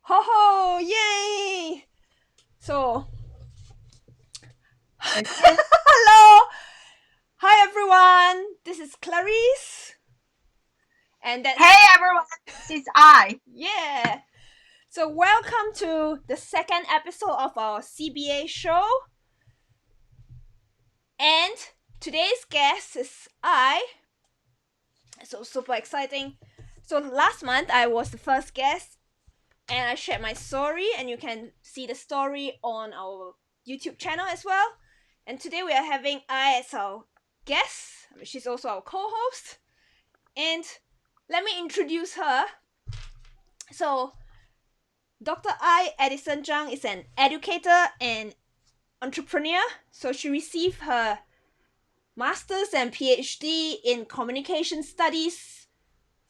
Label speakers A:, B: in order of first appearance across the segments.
A: Ho ho! Yay! So,
B: Okay.
A: hello! Hi everyone! This is Clarice. And that's,
B: Hey everyone, this is I.
A: yeah! So, welcome to the second episode of our CBA show. And today's guest is I. So, super exciting. So, last month I was the first guest and I shared my story, and you can see the story on our YouTube channel as well. And today we are having I as our guest. She's also our co-host. And let me introduce her. So, Dr. Addyson-Zhang is an educator and entrepreneur. So she received her master's and PhD in communication studies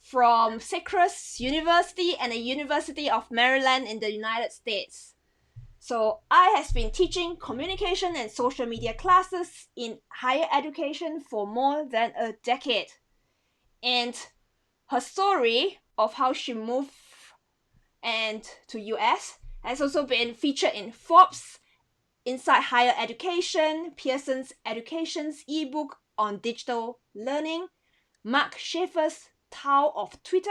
A: from Syracuse University and the University of Maryland in the United States. So I has been teaching communication and social media classes in higher education for more than a decade. And her story of how she moved and to US has also been featured in Forbes, Inside Higher Education, Pearson's Education's ebook on digital learning, Mark Schaefer's Tao of Twitter,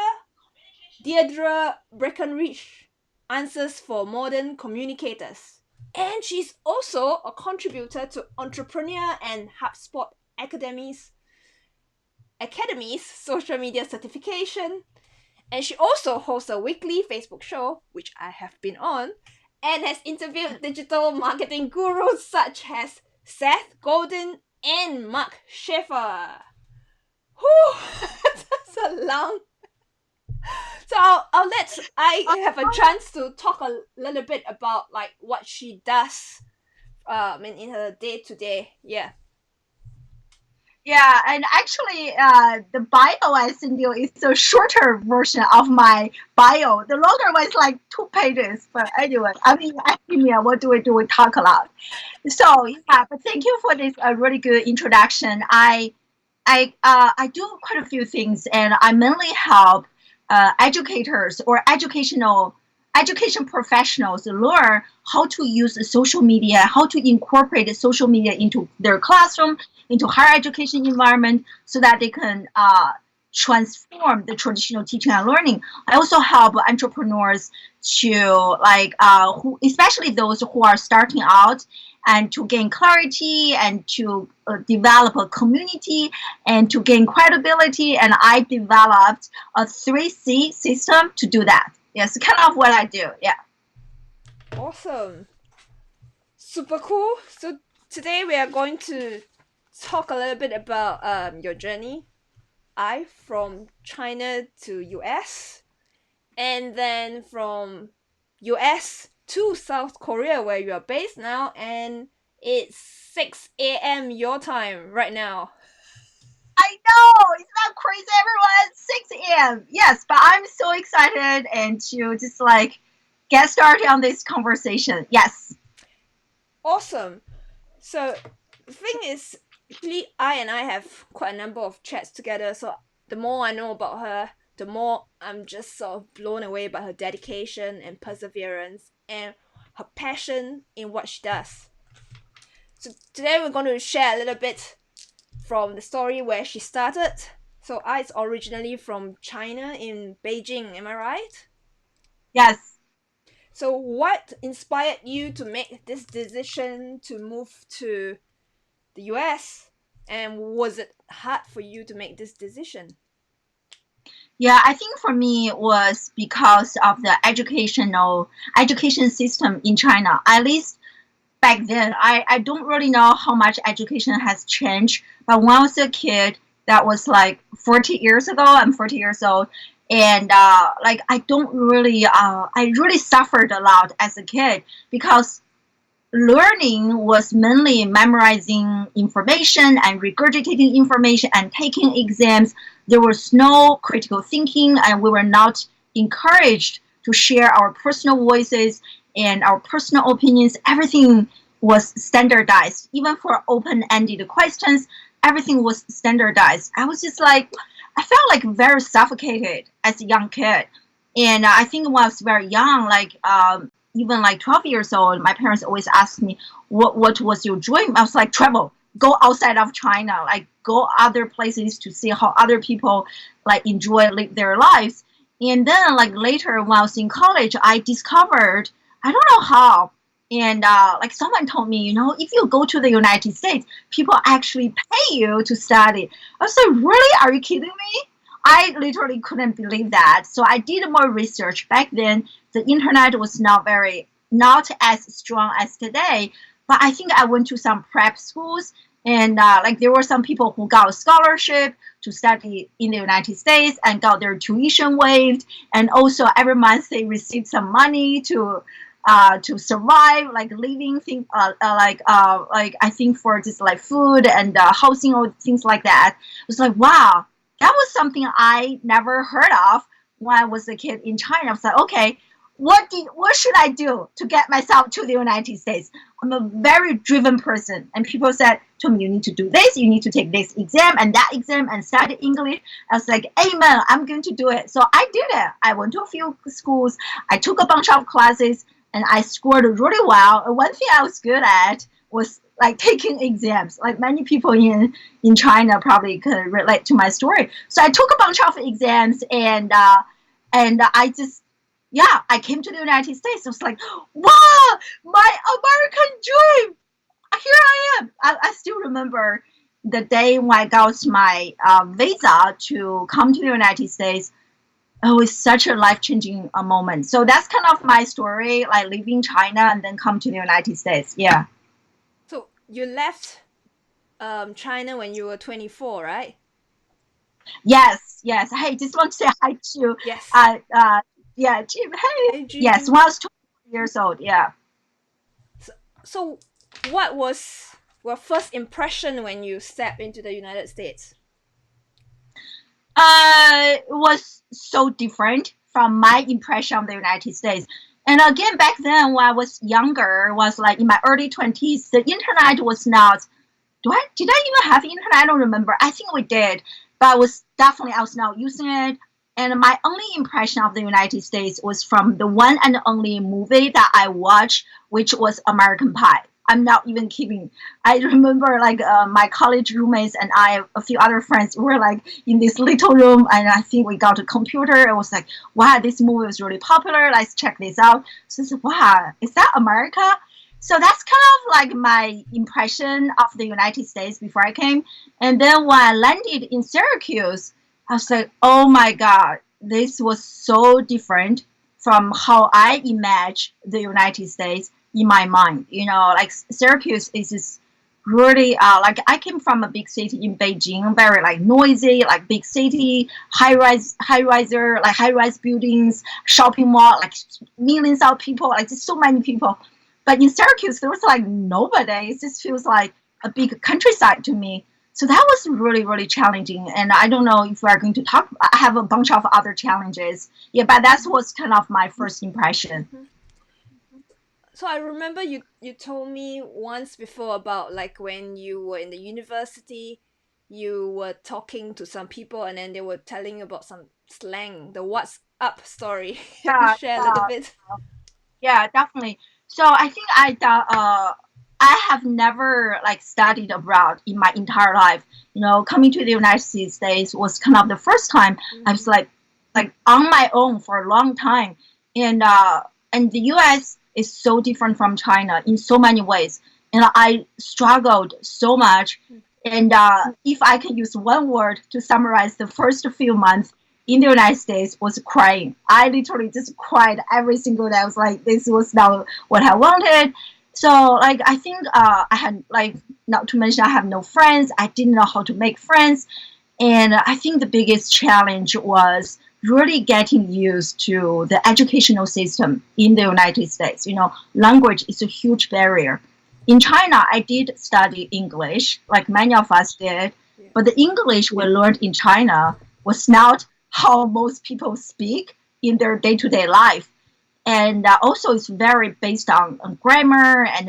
A: Deirdre Breckenridge Answers for Modern Communicators. And she's also a contributor to Entrepreneur and HubSpot Academy's social media certification. And she also hosts a weekly Facebook show, which I have been on, and has interviewed digital marketing gurus such as Seth Godin and Mark Schaefer. Whew, that's a long. So I'll let I have a chance to talk a little bit about like what she does. In her day to day, yeah.
B: Yeah, and actually, the bio I sent you is a shorter version of my bio. The longer one is like 2 pages. But anyway, I mean, academia, what do we do? We talk a lot. So yeah, but thank you for this really good introduction. I do quite a few things, and I mainly help educators or education professionals learn how to use social media, how to incorporate social media into their classroom, into higher education environment, so that they can transform the traditional teaching and learning. I also help entrepreneurs to especially those who are starting out, and to gain clarity and to develop a community and to gain credibility. And I developed a 3C system to do that. Yes, kind of what I do. Yeah.
A: Awesome. Super cool. So today we are going to talk a little bit about your journey. I from China to US, and then from US to South Korea where you are based now, and it's 6 a.m. your time right now.
B: I know, it's not crazy, everyone. 6 a.m. Yes, but I'm so excited and to just like get started on this conversation. Yes.
A: Awesome. So the thing is, actually, I have quite a number of chats together. So the more I know about her, the more I'm just sort of blown away by her dedication and perseverance and her passion in what she does. So today we're going to share a little bit from the story where she started. So I is originally from China in Beijing, am I right?
B: Yes.
A: So what inspired you to make this decision to move to the US? And was it hard for you to make this decision?
B: Yeah, I think for me it was because of the education system in China. At least back then, I don't really know how much education has changed. But when I was a kid, that was like 40 years ago. I'm 40 years old. And I really suffered a lot as a kid because learning was mainly memorizing information and regurgitating information and taking exams. There was no critical thinking, and we were not encouraged to share our personal voices and our personal opinions. Everything was standardized. Even for open-ended questions, everything was standardized. I was just like, I felt like very suffocated as a young kid. And I think when I was very young, like even like 12 years old, my parents always asked me, what was your dream? I was like, travel, go outside of China, like go other places to see how other people like enjoy live their lives. And then like later when I was in college, I discovered, I don't know how, and like someone told me, if you go to the United States, people actually pay you to study. I was like, really? Are you kidding me? I literally couldn't believe that. So I did more research. Back then, the internet was not as strong as today. But I think I went to some prep schools, and like there were some people who got a scholarship to study in the United States and got their tuition waived, and also every month they received some money to survive, like living thing, like I think for just like food and housing or things like that. It was like, wow, that was something I never heard of when I was a kid in China. I was like, okay, what should I do to get myself to the United States? I'm a very driven person, and people said to me, you need to do this, you need to take this exam and that exam and study English. I was like, amen, I'm going to do it. So I did it. I went to a few schools, I took a bunch of classes, and I scored really well. And one thing I was good at was like taking exams. Like many people in China probably could relate to my story. So I took a bunch of exams, and I just, yeah, I came to the United States. I was like, wow, my American dream. Here I am. I still remember the day when I got my visa to come to the United States. It was such a life-changing moment. So that's kind of my story, like leaving China and then come to the United States. Yeah.
A: So you left China when you were 24, right?
B: Yes. Yes. Hey, just want to say hi to,
A: Yes.
B: uh, uh, yeah, Jim. Hey.
A: Hey,
B: Yes.
A: Jim.
B: When I was 20 years old. Yeah.
A: So, what was your first impression when you stepped into the United States?
B: It was so different from my impression of the United States. And again, back then when I was younger, was like in my early 20s, the internet was not, did I even have internet? I don't remember. I think we did, but I was not using it. And my only impression of the United States was from the one and only movie that I watched, which was American Pie. I'm not even kidding. I remember like my college roommates and I, a few other friends, were like in this little room, and I think we got a computer. It was like, wow, this movie was really popular. Let's check this out. So it's like, wow, is that America? So that's kind of like my impression of the United States before I came. And then when I landed in Syracuse, I was like, oh my God, this was so different from how I imagined the United States in my mind. Like Syracuse is just really like I came from a big city in Beijing, very like noisy, like big city, high rise buildings, shopping mall, like millions of people, like just so many people. But in Syracuse, there was like nobody. It just feels like a big countryside to me. So that was really, really challenging. And I don't know if we are going to talk. I have a bunch of other challenges. Yeah, but that was kind of my first impression.
A: Mm-hmm. So I remember you told me once before about like when you were in the university, you were talking to some people and then they were telling you about some slang, the what's up story. Can you
B: Yeah,
A: share a little
B: yeah,
A: bit?
B: yeah, definitely. So I think I have never like studied abroad in my entire life. Coming to the United States was kind of the first time I
A: Mm-hmm.
B: was like on my own for a long time, and the U.S. is so different from China in so many ways, and I struggled so much. And if I can use one word to summarize the first few months in the United States, was crying. I literally just cried every single day. I was like, this was not what I wanted. So like I think I had like, not to mention I have no friends. I didn't know how to make friends, and I think the biggest challenge was really getting used to the educational system in the United States. Language is a huge barrier. In China, I did study English, like many of us did,
A: Yeah.
B: but the English we learned in China was not how most people speak in their day-to-day life. And also it's very based on grammar and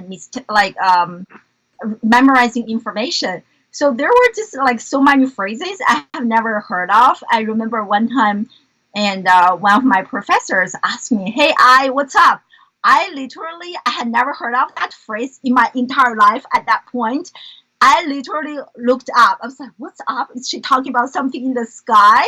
B: memorizing information. So there were just like so many phrases I have never heard of. I remember one time And one of my professors asked me, "Hey, what's up?" I had never heard of that phrase in my entire life at that point. I literally looked up. I was like, "What's up? Is she talking about something in the sky?"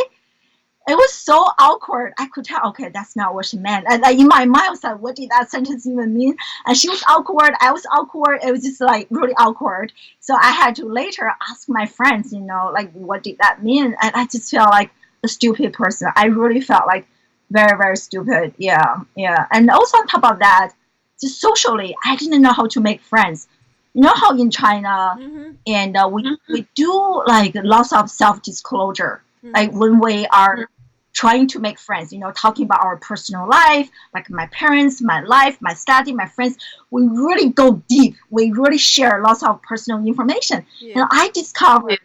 B: It was so awkward. I could tell, okay, that's not what she meant. And in my mind, I was like, what did that sentence even mean? And she was awkward. I was awkward. It was just like really awkward. So I had to later ask my friends, like, what did that mean? And I just felt like a stupid person. I really felt like very, very stupid. Yeah, yeah. And also on top of that, just socially, I didn't know how to make friends. You know how in China,
A: Mm-hmm.
B: and we do like lots of self disclosure. Like
A: Mm-hmm.
B: when we are trying to make friends, talking about our personal life, like my parents, my life, my study, my friends. We really go deep. We really share lots of personal information.
A: Yeah.
B: And I discovered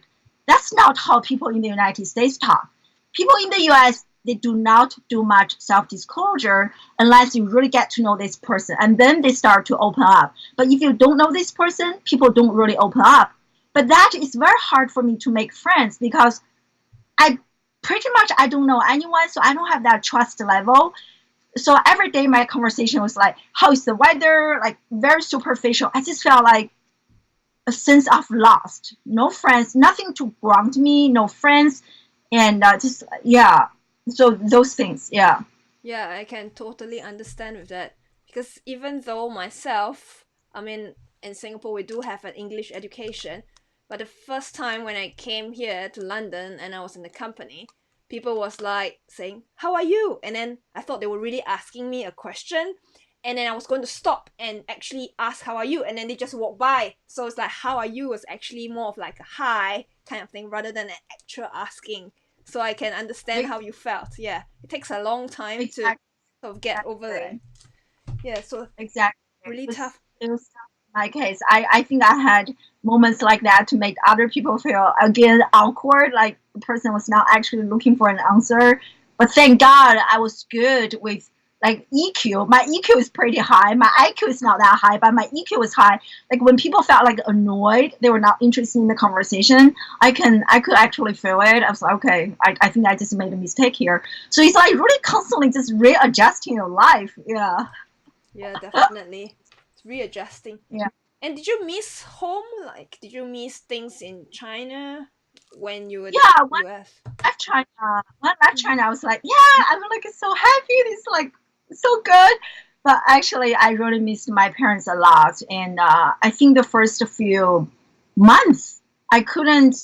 B: that's not how people in the United States talk. People in the US, they do not do much self disclosure unless you really get to know this person. And then they start to open up. But if you don't know this person, people don't really open up. But that is very hard for me to make friends because I pretty much I don't know anyone, so I don't have that trust level. So every day my conversation was like, how is the weather? Like very superficial. I just felt like a sense of lost. No friends, nothing to ground me, no friends, and just yeah. So those things, yeah.
A: Yeah, I can totally understand with that. Because even though myself, I mean, in Singapore we do have an English education, but the first time when I came here to London and I was in the company, people was like saying, "How are you?" And then I thought they were really asking me a question, and then I was going to stop and actually ask, "How are you?" And then they just walk by. So it's like, "How are you?" was actually more of like a hi kind of thing rather than an actual asking. So I can understand how you felt. Yeah, it takes a long time to
B: Exactly.
A: sort of get over there. Yeah, so
B: Exactly.
A: really tough.
B: It was my case. I think I had moments like that to make other people feel again awkward, like the person was not actually looking for an answer. But thank God I was good with like EQ. My EQ is pretty high. My IQ is not that high, but my EQ was high. Like when people felt like annoyed, they were not interested in the conversation. I could actually feel it. I was like, okay, I think I just made a mistake here. So it's like really constantly just readjusting your life. Yeah.
A: Yeah, definitely. It's readjusting.
B: Yeah.
A: And did you miss home? Like, did you miss things in China when you were in
B: Yeah,
A: US?
B: left China, when I left
A: Mm-hmm.
B: China, I was like, yeah, I'm like so happy. It's like so good. But actually, I really missed my parents a lot, and I think the first few months, I couldn't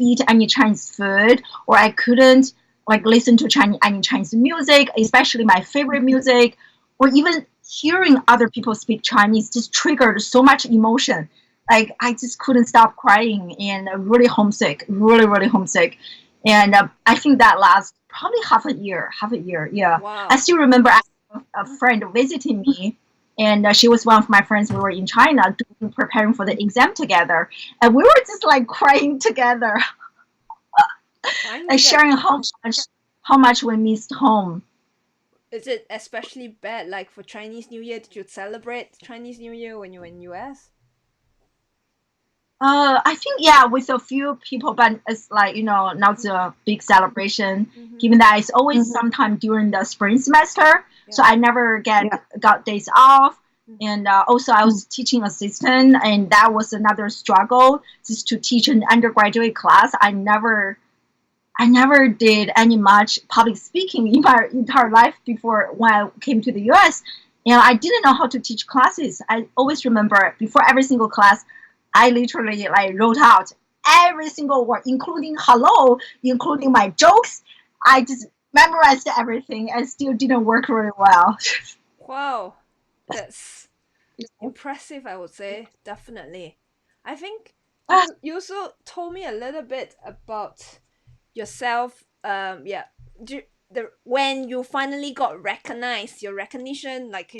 B: eat any Chinese food, or I couldn't like listen to any Chinese music, especially my favorite music, or even hearing other people speak Chinese just triggered so much emotion. Like I just couldn't stop crying and really homesick, really, really homesick. And I think that lasts probably half a year, half a year. Yeah, I
A: Wow.
B: still remember I had a friend visiting me, and she was one of my friends. We were in China preparing for the exam together, and we were just like crying together,
A: I
B: like
A: know that.
B: sharing how much we missed home.
A: Is it especially bad? Like for Chinese New Year, did you celebrate Chinese New Year when you were in US?
B: I think yeah, with a few people, but it's like not a big celebration.
A: Mm-hmm.
B: Given that it's always sometime during the spring semester,
A: Yeah.
B: so I never got days off.
A: Mm-hmm.
B: And also, I was teaching assistant, and that was another struggle just to teach an undergraduate class. I never did any much public speaking in my entire life before when I came to the US. And I didn't know how to teach classes. I always remember before every single class, I literally like wrote out every single word, including hello, including my jokes. I just memorized everything and still didn't work really well.
A: Wow, that's impressive. I would say definitely. I think you also told me a little bit about yourself. Yeah. The when you finally got recognized, your recognition, like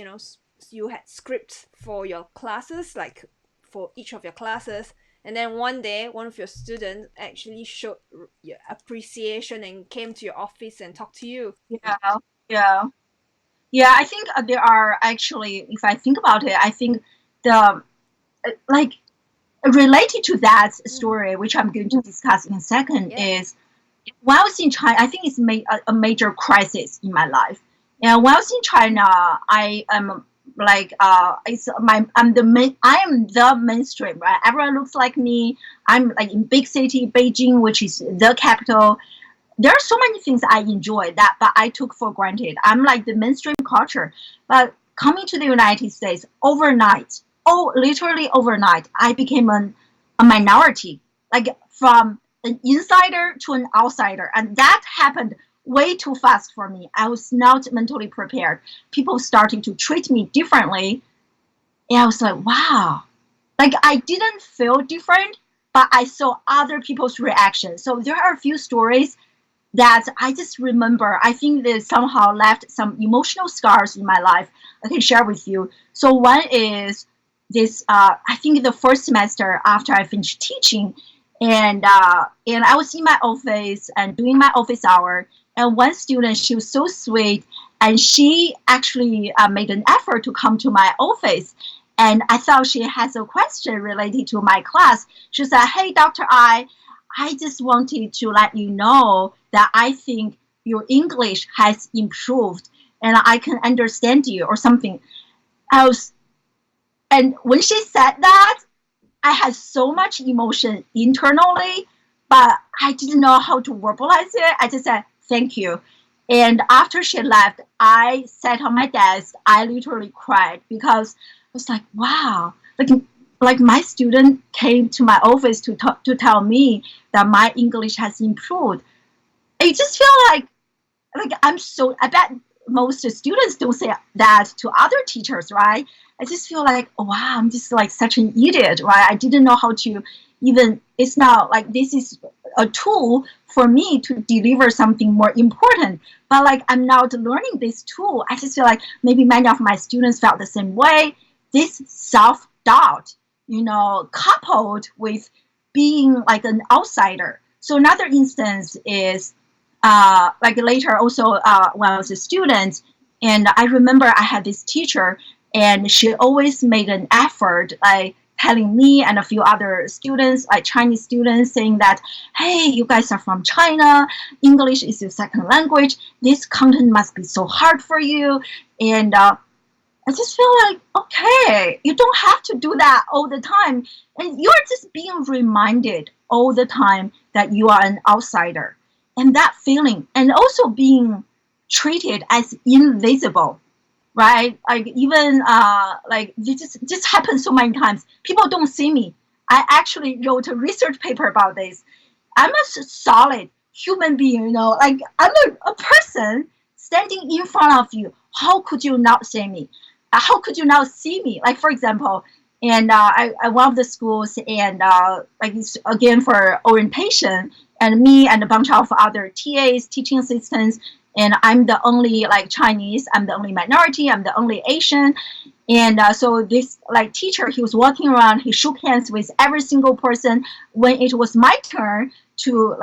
A: you had scripts for your classes, like for each of your classes, and then one day one of your students actually showed your appreciation and came to your office and talked to you.
B: Yeah, yeah. Yeah, I think there are actually, if I think about it, I think the like related to that
A: Mm-hmm.
B: story, which I'm going to discuss in a second,
A: Yeah.
B: is When I was in China, I think it's made a major crisis in my life. And when I was in China, I am like it's my I am the mainstream, right? Everyone looks like me. I'm like in big city Beijing, which is the capital. There are so many things I enjoy that, but I took for granted. I'm like the mainstream culture, but coming to the United States overnight, oh, literally overnight, I became a minority, like from an insider to an outsider, and that happened way too fast for me. I was not mentally prepared. People starting to treat me differently, and I was like, wow, like I didn't feel different, but I saw other people's reactions. So there are a few stories that I just remember. I think they somehow left some emotional scars in my life. I can share with you. So one is this. I think the first semester after I finished teaching, and I was in my office and doing my office hour. And one student, she was so sweet, and she actually made an effort to come to my office. And I thought she has a question related to my class. She said, "Hey, Dr. I just wanted to let you know that I think your English has improved and I can understand you," or something else. And when she said that, I had so much emotion internally, but I didn't know how to verbalize it. I just said, "Thank you." And after she left, I sat on my desk. I literally cried because I was like, wow, like my student came to my office to talk, to tell me that my English has improved. I just feel like I'm so, I bet most students don't say that to other teachers, right? I just feel like, oh, wow, I'm just like such an idiot, right? I didn't know how to even, it's not like this is a tool for me to deliver something more important. But like I'm not learning this tool. I just feel like maybe many of my students felt the same way. This self doubt, coupled with being like an outsider. So another instance is like later also when I was a student, and I remember I had this teacher, and she always made an effort, like telling me and a few other students, like Chinese students, saying that, hey, you guys are from China, English is your second language, this content must be so hard for you. And I just feel like, okay, you don't have to do that all the time. And you're just being reminded all the time that you are an outsider. And that feeling, and also being treated as invisible, right? Like even like this just happens so many times. People don't see me. I actually wrote a research paper about this. I'm a solid human being, like I'm a person standing in front of you. How could you not see me? How could you not see me? Like for example, and I one of the schools, and like again for orientation, and me and a bunch of other TAs, teaching assistants, and I'm the only like Chinese. I'm the only minority. I'm the only Asian. And so this like teacher, he was walking around. He shook hands with every single person. When it was my turn to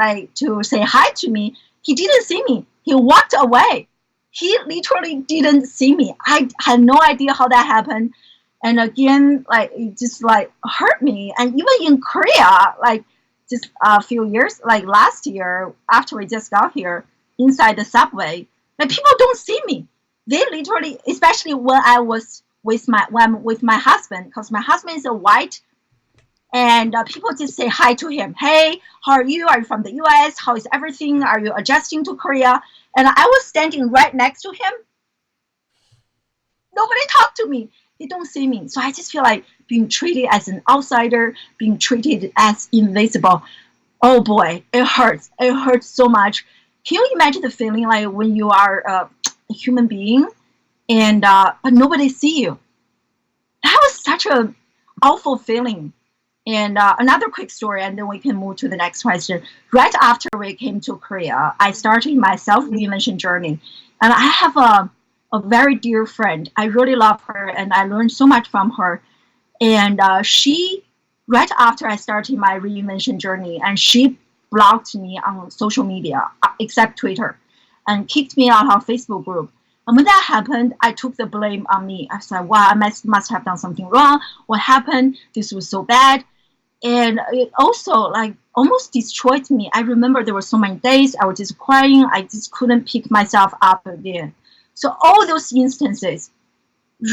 B: say hi to me, he didn't see me. He walked away. He literally didn't see me. I had no idea how that happened. And again, like it just like hurt me. And even in Korea, like just a few years, like last year, after we just got here, inside the subway, like people don't see me. They literally, especially when I was with my husband, because my husband is a white, and people just say hi to him. Hey, how are you? Are you from the U.S.? How is everything? Are you adjusting to Korea? And I was standing right next to him. Nobody talked to me. They don't see me. So I just feel like being treated as an outsider, being treated as invisible. Oh boy, it hurts. It hurts so much. Can you imagine the feeling like when you are a human being, and but nobody see you? That was such a awful feeling. And another quick story, and then we can move to the next question. Right after we came to Korea, I started my self reinvention journey, and I have a very dear friend. I really love her, and I learned so much from her. And she, right after I started my reinvention journey, and she blocked me on social media, except Twitter, and kicked me out of Facebook group. And when that happened, I took the blame on me. I said, wow, I must have done something wrong. What happened? This was so bad. And it also like almost destroyed me. I remember there were so many days I was just crying. I just couldn't pick myself up again. So all those instances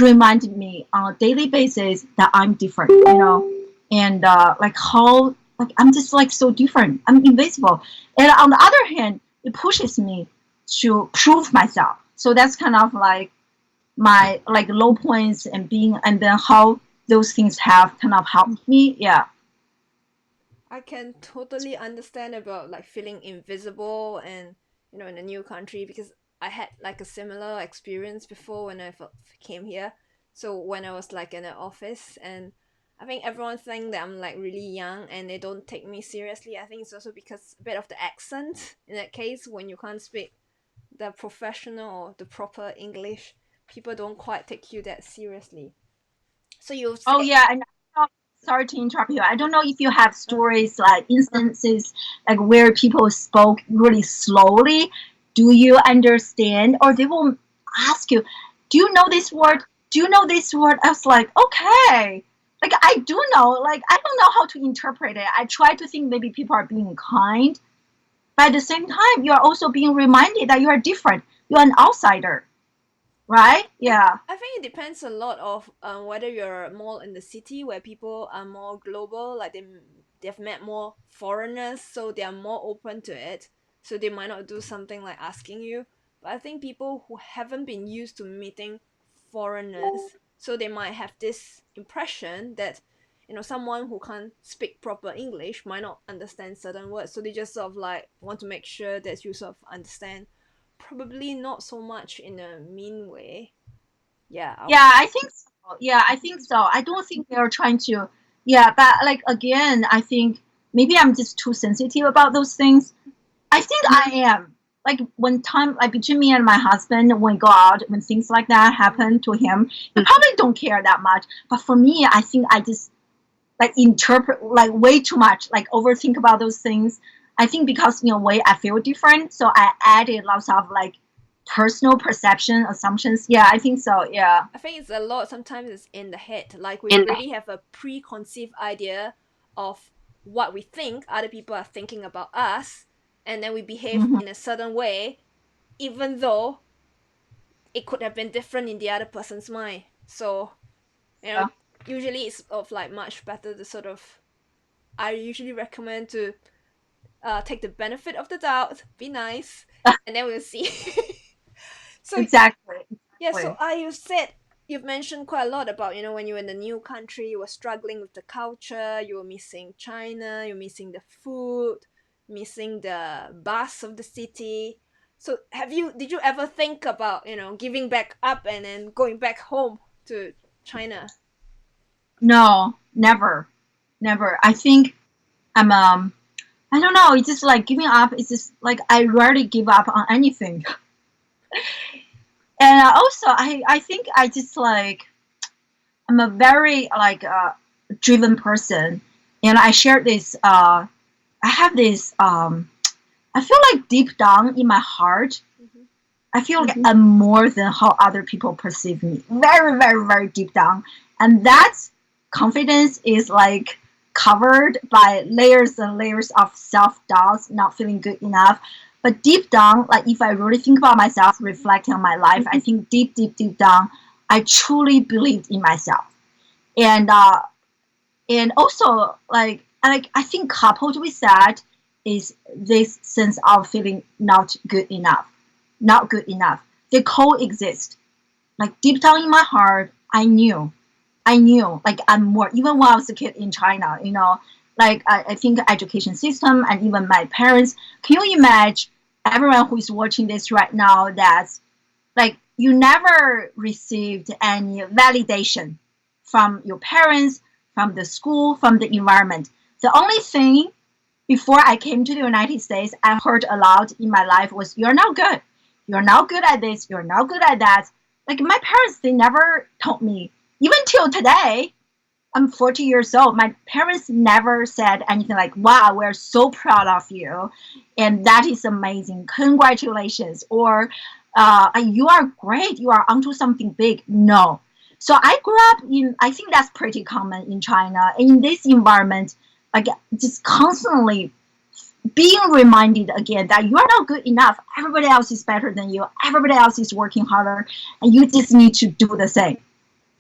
B: reminded me on a daily basis that I'm different, and like how like I'm just like so different. I'm invisible. And on the other hand, it pushes me to prove myself. So that's kind of like my like low points and being, and then how those things have kind of helped me. Yeah.
A: I can totally understand about like feeling invisible and in a new country because I had like a similar experience before when came here. So when I was like in an office and I think everyone think that I'm like really young and they don't take me seriously. I think it's also because a bit of the accent in that case when you can't speak the professional or the proper English, people don't quite take you that seriously. So you
B: Oh
A: say,
B: yeah, and sorry to interrupt you. I don't know if you have
A: uh,
B: stories like instances like where people spoke really slowly. Do you understand? Or they will ask you, "Do you know this word? Do you know this word?" I was like, "Okay." Like I do know. Like I don't know how to interpret it. I try to think maybe people are being kind, but at the same time, you are also being reminded that you are different. You are an outsider, right?
A: It,
B: Yeah.
A: I think it depends a lot of whether you're more in the city where people are more global, like they've met more foreigners, so they are more open to it. So they might not do something like asking you. But I think people who haven't been used to meeting foreigners, so they might have this impression that someone who can't speak proper English might not understand certain words. So they just sort of like want to make sure that you sort of understand. Probably not so much in a mean way. Yeah, I'll,
B: Yeah, I think so. Yeah, I think so. I don't think they're trying to. Yeah, but like again, I think maybe I'm just too sensitive about those things. I think I am. Like when time like between me and my husband, when we go out, when things like that happen to him, he probably don't care that much. But for me, I think I just like interpret like way too much, like overthink about those things. I think because in a way I feel different, so I added lots of like personal perception assumptions. Yeah, I think so. Yeah.
A: I think it's a lot. Sometimes it's in the head. Like we already have a preconceived idea of what we think other people are thinking about us, and then we behave
B: Hmm.
A: in a certain way, even though it could have been different in the other person's mind. So you know,
B: Yeah.
A: usually it's of like much better to sort of. I usually recommend to take the benefit of the doubt, be nice, and then we'll see. So
B: Exactly.
A: yeah, so
B: Exactly.
A: you said you've mentioned quite a lot about when you were in the new country, you were struggling with the culture, you were missing China, you're missing the food, missing the buzz of the city. So did you ever think about giving back up and then going back home to China?
B: No, never, never. I think I'm I don't know. It's just like giving up. It's just like I rarely give up on anything. And also, I think I just like I'm a very like driven person, and I share this. I have this. I feel like deep down in my heart,
A: Mm-hmm.
B: I feel like I'm more than how other people perceive me. Very, very, very deep down. And that confidence is like covered by layers and layers of self doubts, not feeling good enough. But deep down, like if I really think about myself, reflecting on my life, I think deep, deep, deep down, I truly believed in myself. And and also like I think coupled with that is this sense of feeling not good enough, not good enough. They coexist. Like deep down in my heart, I knew like I'm more, even when I was a kid in China, like I think education system and even my parents. Can you imagine everyone who is watching this right now that like you never received any validation from your parents, from the school, from the environment. The only thing before I came to the United States I heard a lot in my life was, "You're not good. You're not good at this. You're not good at that." Like my parents, they never told me. Even till today, I'm 40 years old. My parents never said anything like, "Wow, we're so proud of you. And that is amazing. Congratulations." Or, "You are great. You are onto something big." No. So I grew up in, I think that's pretty common in China. In this environment, like just constantly being reminded again that you are not good enough. Everybody else is better than you. Everybody else is working harder, and you just need to do the same.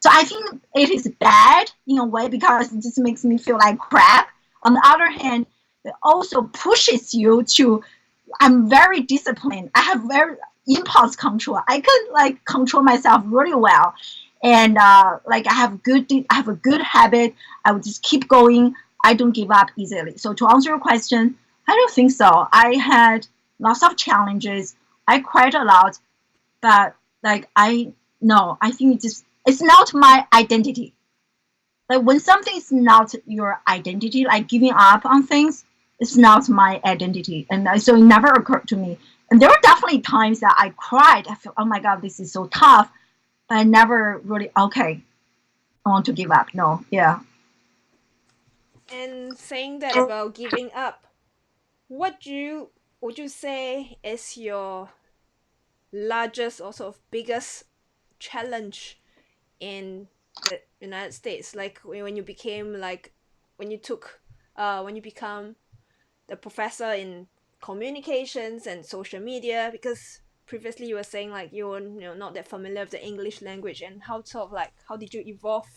B: So I think it is bad in a way because it just makes me feel like crap. On the other hand, it also pushes you to. I'm very disciplined. I have very impulse control. I can like control myself really well, and like I have a good habit. I would just keep going. I don't give up easily. So to answer your question, I don't think so. I had lots of challenges. I cried a lot, but like I no, I think it's not my identity. Like when something is not your identity, like giving up on things, it's not my identity, and so it never occurred to me. And there were definitely times that I cried. I feel, oh my god, this is so tough. But I never really okay. I want to give up. No, yeah.
A: And saying that about giving up, what do you would you say is your largest or sort of biggest challenge in the United States? Like when you became like when you took when you become the professor in communications and social media, because previously you were saying like you were not that familiar with the English language, and how sort of like how did you evolve?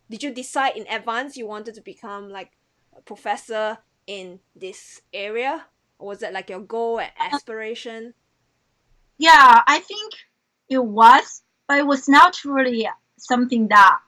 A: Did you decide in advance you wanted to become like a professor in this area, or was that like your goal and aspiration?
B: Yeah, I think it was, but it was not really something that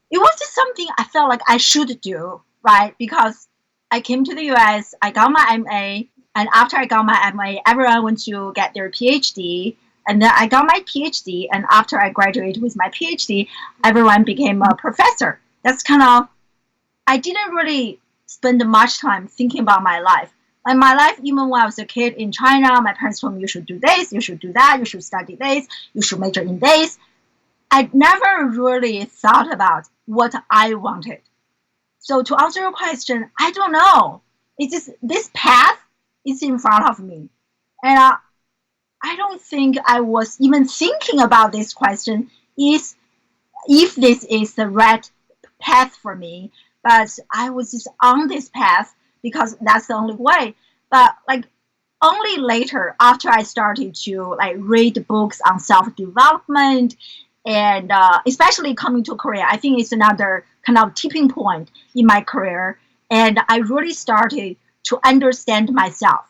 B: it was just something I felt like I should do, right? Because I came to the US, I got my MA, and after I got my MA, everyone went to get their PhD. And then I got my PhD, and after I graduated with my PhD, everyone became a professor. That's kind of, I didn't really spend much time thinking about my life. Like my life, even when I was a kid in China, my parents told me you should do this, you should do that, you should study this, you should major in this. I never really thought about what I wanted. So to answer your question, I don't know. It's just this path is in front of me, and I don't think I was even thinking about this question. Is if this is the right path for me, but I was just on this path because that's the only way. But like only later after I started to like read books on self development and especially coming to Korea, I think it's another kind of tipping point in my career, and I really started to understand myself.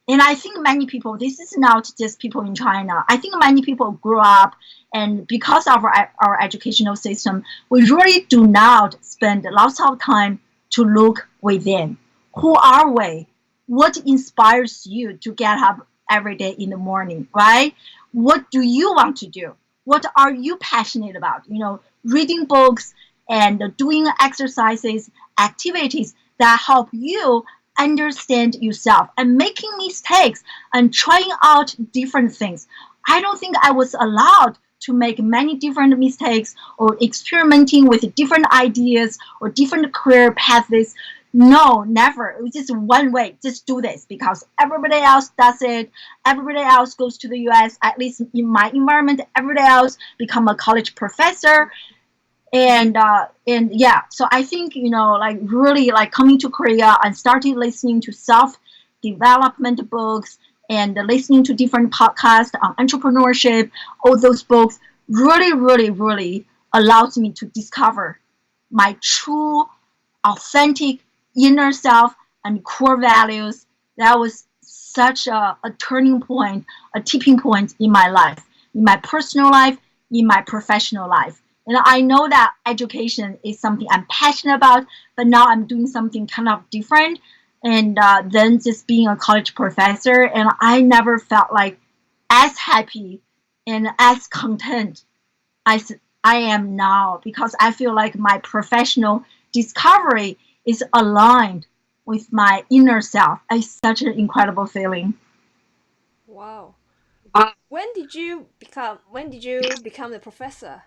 B: And I think many people, this is not just people in China. I think many people grew up, and because of our educational system, we really do not spend lots of time to look within. Who are we? What inspires you to get up every day in the morning, right? What do you want to do? What are you passionate about? Reading books and doing exercises, activities that help you understand yourself and making mistakes and trying out different things. I don't think I was allowed to make many different mistakes or experimenting with different ideas or different career paths. No, never. It was just one way. Just do this because everybody else does it. Everybody else goes to the US. At least in my environment, everybody else become a college professor, and yeah, so I think like really like coming to Korea and starting listening to self development books and listening to different podcasts on entrepreneurship. All those books really really really allows me to discover my true authentic inner self and core values. That was such a turning point, a tipping point in my life, in my personal life, in my professional life. And I know that education is something I'm passionate about, but now I'm doing something kind of different, and than just being a college professor. And I never felt like as happy and as content as I am now because I feel like my professional discovery is aligned with my inner self. It's such an incredible feeling.
A: Wow. When did you become the professor?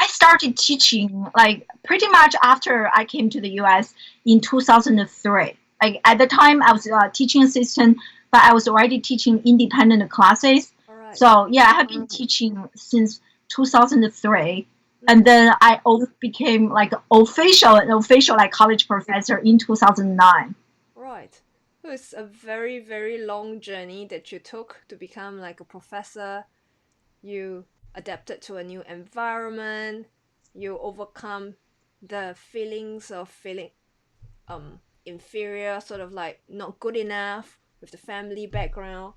B: I started teaching like pretty much after I came to the US in 2003. Like at the time, I was a teaching assistant, but I was already teaching independent classes.
A: All right.
B: So yeah, I have been teaching since 2003. And
A: Mm.
B: then I became like an official like college professor in 2009.
A: Right. So it's a very, very long journey that you took to become like a professor. You adapted to a new environment. You overcome the feelings of feeling inferior, sort of like not good enough with the family background.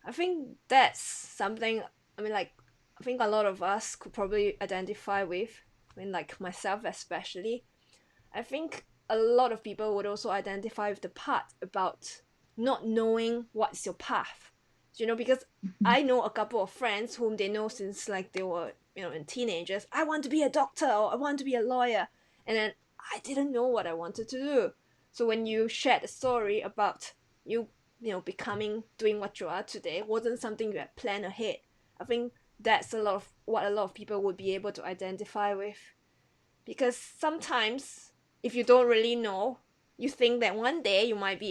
A: I think that's something, I mean, like, I think a lot of us could probably identify with. I mean, like myself especially. I think a lot of people would also identify with the part about not knowing what's your path. Because I know a couple of friends whom they know since like they were, in teenagers. I want to be a doctor or I want to be a lawyer. And then I didn't know what I wanted to do. So when you shared a story about you, becoming, doing what you are today, wasn't something you had planned ahead. I think that's a lot of what a lot of people would be able to identify with, because sometimes if you don't really know, you think that one day you might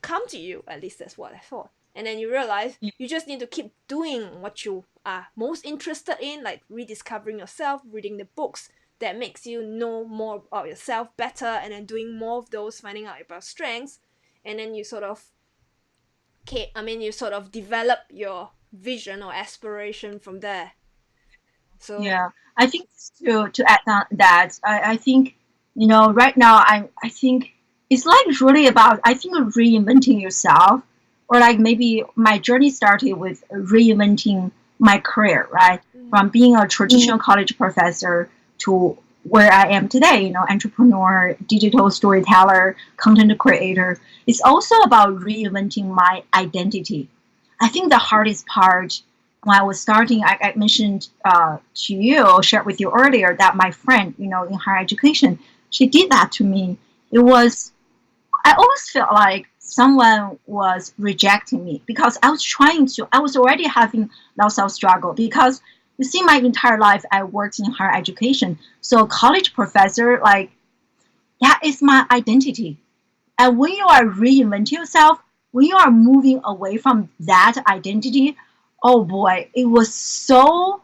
A: come to you. At least that's what I thought. And then you realize you just need to keep doing what you are most interested in, like rediscovering yourself, reading the books that makes you know more about yourself better, and then doing more of those, finding out about strengths. And then you sort of, okay, I mean, you sort of develop your vision or aspiration from there. So
B: Yeah, I think to add on that, I think right now I think it's like really about I think reinventing yourself, or like maybe my journey started with reinventing my career, right?
A: mm,
B: From being a traditional college professor to where I am today, entrepreneur, digital storyteller, content creator. It's also about reinventing my identity. I think the hardest part when I was starting, I mentioned to you, shared with you earlier, that my friend, in higher education, she did that to me. It was, I always felt like someone was rejecting me because I was already having lots of struggle because you see, my entire life I worked in higher education. So, college professor, like, that is my identity. And when you are reinventing yourself, when you are moving away from that identity, oh boy, it was so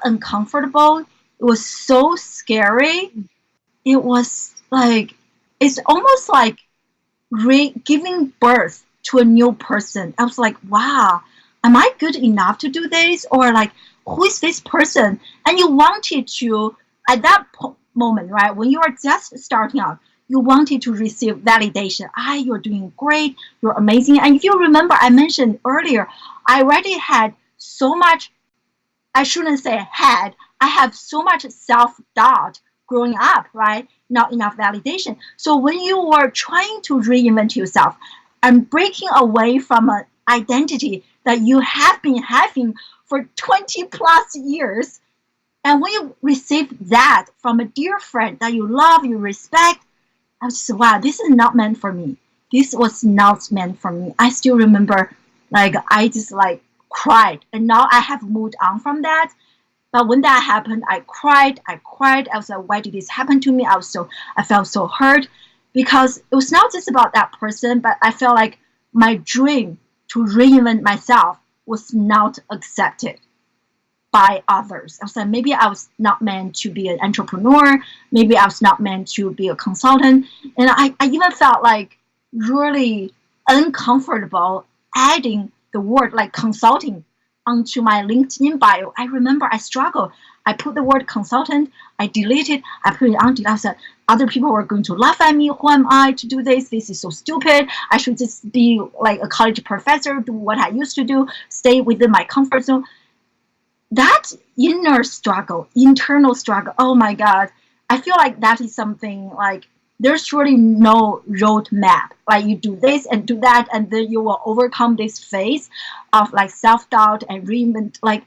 B: uncomfortable. It was so scary. It was like it's almost like giving birth to a new person. I was like, wow, am I good enough to do this? Or like, who is this person? And you wanted to, at that moment, right, when you are just starting out, you wanted to receive validation. You're doing great. You're amazing. And if you remember, I mentioned earlier, I already had so much, I shouldn't say had, I have so much self doubt growing up, right? Not enough validation. So when you were trying to reinvent yourself and breaking away from an identity that you have been having for 20 plus years, and when you receive that from a dear friend that you love, you respect, I was just, wow, this is not meant for me. This was not meant for me. I still remember, like, I just like cried. And now I have moved on from that. But when that happened, I cried. I cried. I was like, why did this happen to me? I felt so hurt because it was not just about that person, but I felt like my dream to reinvent myself was not accepted by others. I was like, maybe I was not meant to be an entrepreneur. Maybe I was not meant to be a consultant. And I even felt like really uncomfortable adding the word like consulting onto my LinkedIn bio. I remember I struggled. I put the word consultant, I deleted, I put it on. I said, other people were going to laugh at me. Who am I to do this? This is so stupid. I should just be like a college professor, do what I used to do, stay within my comfort zone. That inner struggle, internal struggle, oh my God, I feel like that is something like there's really no roadmap. Like you do this and do that, and then you will overcome this phase of like self doubt and reinvent. Like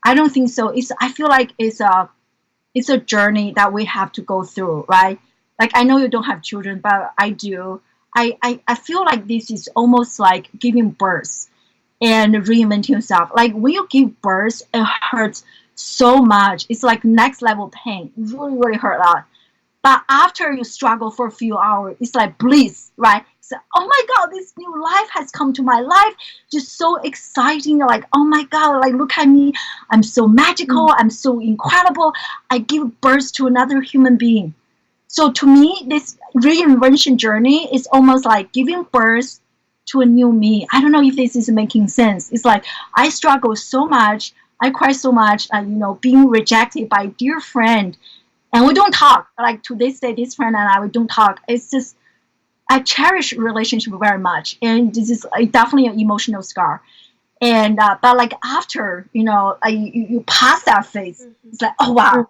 B: I don't think so. I feel like it's a journey that we have to go through, right? Like I know you don't have children, but I do. I feel like this is almost like giving birth and reinventing yourself. Like when you give birth, it hurts so much. It's like next level pain. It really, really hurt a lot. But after you struggle for a few hours, it's like bliss, right? So, oh my God, this new life has come to my life. Just so exciting. Like, oh my God, like, look at me. I'm so magical. I'm so incredible. I give birth to another human being. So to me, this reinvention journey is almost like giving birth to a new me. I don't know if this is making sense. It's like I struggle so much. I cry so much, being rejected by a dear friend, and we don't talk. Like to this day, this friend and I, we don't talk. It's just I cherish relationship very much, and this is definitely an emotional scar. And but like after you pass that phase, it's like, oh wow,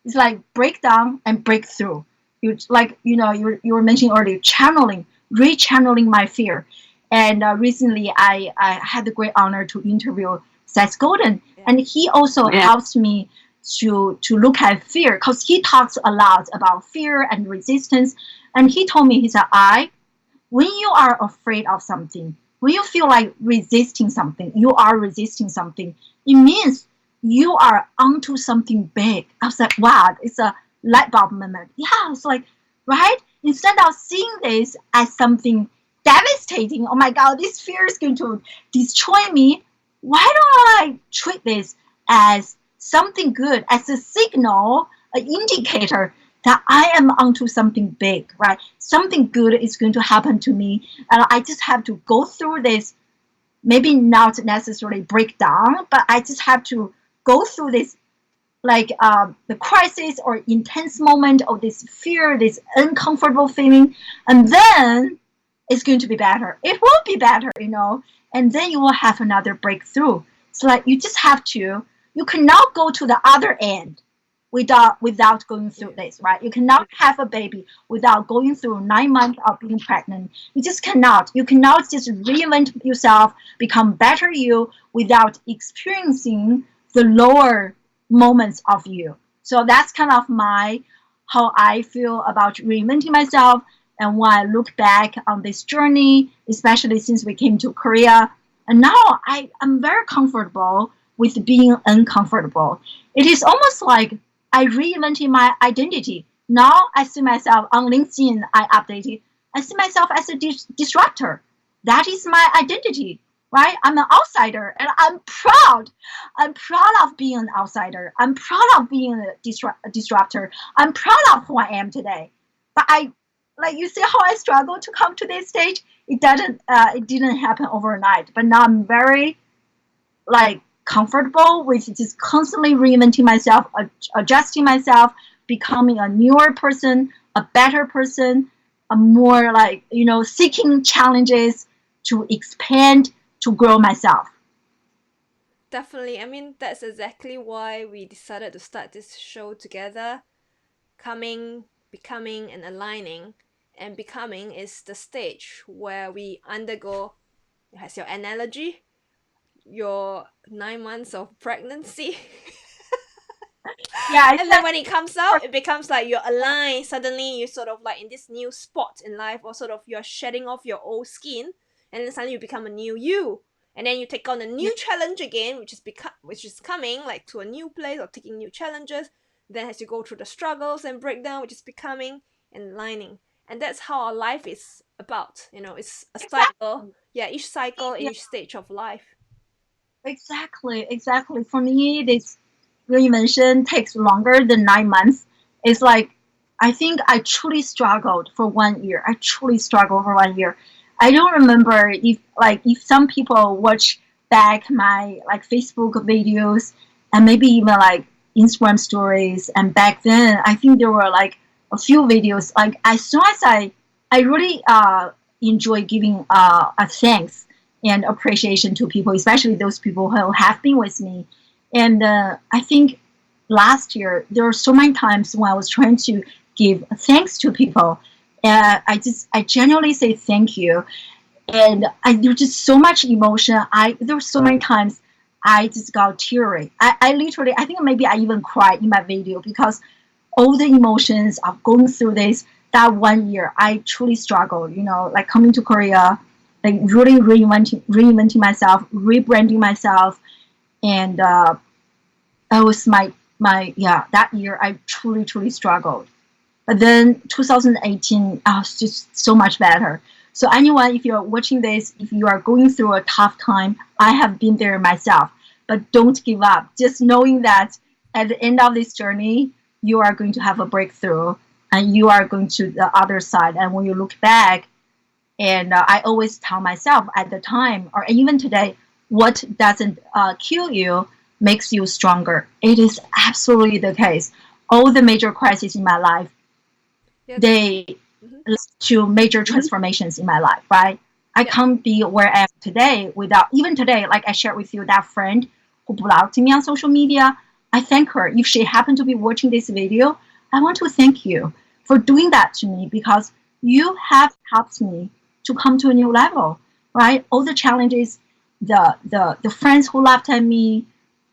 B: it's like breakdown and breakthrough. You like you were mentioning earlier, rechanneling my fear. And recently I had the great honor to interview Seth Godin,
A: Yeah.
B: and he also helps me to look at fear, because he talks a lot about fear and resistance. And he told me, he said, when you are afraid of something, when you feel like resisting something, you are resisting something, it means you are onto something big. I was like, wow, it's a light bulb moment. Yeah, it's like, right? Instead of seeing this as something devastating, oh my God, this fear is going to destroy me, why don't I treat this as something good, as a signal, an indicator that I am onto something big, right? Something good is going to happen to me, and I just have to go through this. Maybe not necessarily break down, but I just have to go through this, like the crisis or intense moment of this fear, this uncomfortable feeling, and then it's going to be better. It will be better, and then you will have another breakthrough. It's like you just have to. You cannot go to the other end without going through this, right? You cannot have a baby without going through 9 months of being pregnant. You just cannot. You cannot just reinvent yourself, become better you without experiencing the lower moments of you. So that's kind of my how I feel about reinventing myself. And when I look back on this journey, especially since we came to Korea, and now I am very comfortable with being uncomfortable. It is almost like I reinvented my identity. Now I see myself on LinkedIn, I updated. I see myself as a disruptor. That is my identity, right? I'm an outsider, and I'm proud. I'm proud of being an outsider. I'm proud of being a disruptor. I'm proud of who I am today. But like you see how I struggled to come to this stage. It didn't happen overnight. But now I'm very like comfortable with just constantly reinventing myself, adjusting myself, becoming a newer person, a better person, a more like seeking challenges to expand, to grow myself.
A: Definitely. I mean, that's exactly why we decided to start this show together. Coming, becoming, and aligning. And becoming is the stage where we undergo, as your analogy, your 9 months of pregnancy.
B: Yeah,
A: And then when it comes out, it becomes like you're aligned. Suddenly, you're sort of like in this new spot in life, or sort of you're shedding off your old skin, and then suddenly you become a new you. And then you take on a new challenge again, which is coming like to a new place or taking new challenges. Then as you go through the struggles and breakdown, which is becoming and aligning. And that's how our life is about. It's a cycle.
B: exactly.
A: Yeah, each cycle,
B: Yeah,
A: each stage of life.
B: exactly. For me, this reinvention takes longer than 9 months. It's like I think I truly struggled for 1 year. I truly struggled for 1 year. I don't remember if some people watch back my like Facebook videos and maybe even like Instagram stories. And back then, I think there were like a few videos. Like as soon as I really enjoy giving a thanks and appreciation to people, especially those people who have been with me. And I think last year there were so many times when I was trying to give thanks to people. I genuinely say thank you, and there's just so much emotion. There were so many times I just got teary. I literally, I think maybe I even cried in my video because all the emotions of going through this that 1 year, I truly struggled. Like coming to Korea, like really reinventing myself, rebranding myself, and that was my yeah. That year, I truly struggled. But then 2018, it's just so much better. So anyone, if you're watching this, if you are going through a tough time, I have been there myself. But don't give up. Just knowing that at the end of this journey, you are going to have a breakthrough, and you are going to the other side. And when you look back, and I always tell myself at the time, or even today, what doesn't kill you makes you stronger. It is absolutely the case. All the major crises in my life,
A: Yeah,
B: they
A: mhm.
B: led to major transformations in my life, right? I
A: Yeah,
B: can't be where I am today without, even today, like I shared with you, that friend who blocked me on social media. I thank her. If she happened to be watching this video, I want to thank you for doing that to me, because you have helped me to come to a new level, right? All the challenges, the friends who laughed at me,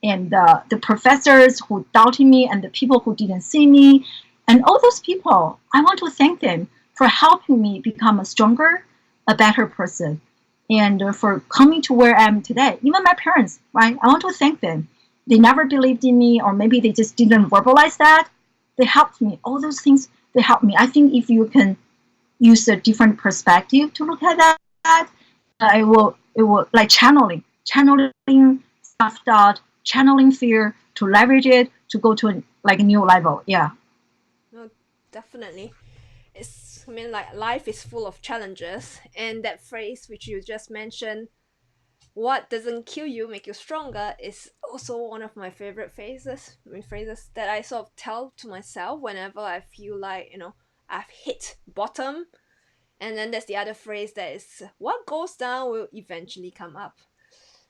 B: and the professors who doubted me, and the people who didn't see me, and all those people, I want to thank them for helping me become a stronger, a better person, and for coming to where I am today. Even my parents, right? I want to thank them. They never believed in me, or maybe they just didn't verbalize that. They helped me. All those things, they helped me. I think if you can use a different perspective to look at that, it will like channeling self doubt, channeling fear to leverage it to go to like a new level. Yeah.
A: no, definitely. I mean, like, life is full of challenges, and that phrase which you just mentioned, what doesn't kill you make you stronger, is also one of my favorite phrases that I sort of tell to myself whenever I feel like, I've hit bottom. And then there's the other phrase that is, what goes down will eventually come up.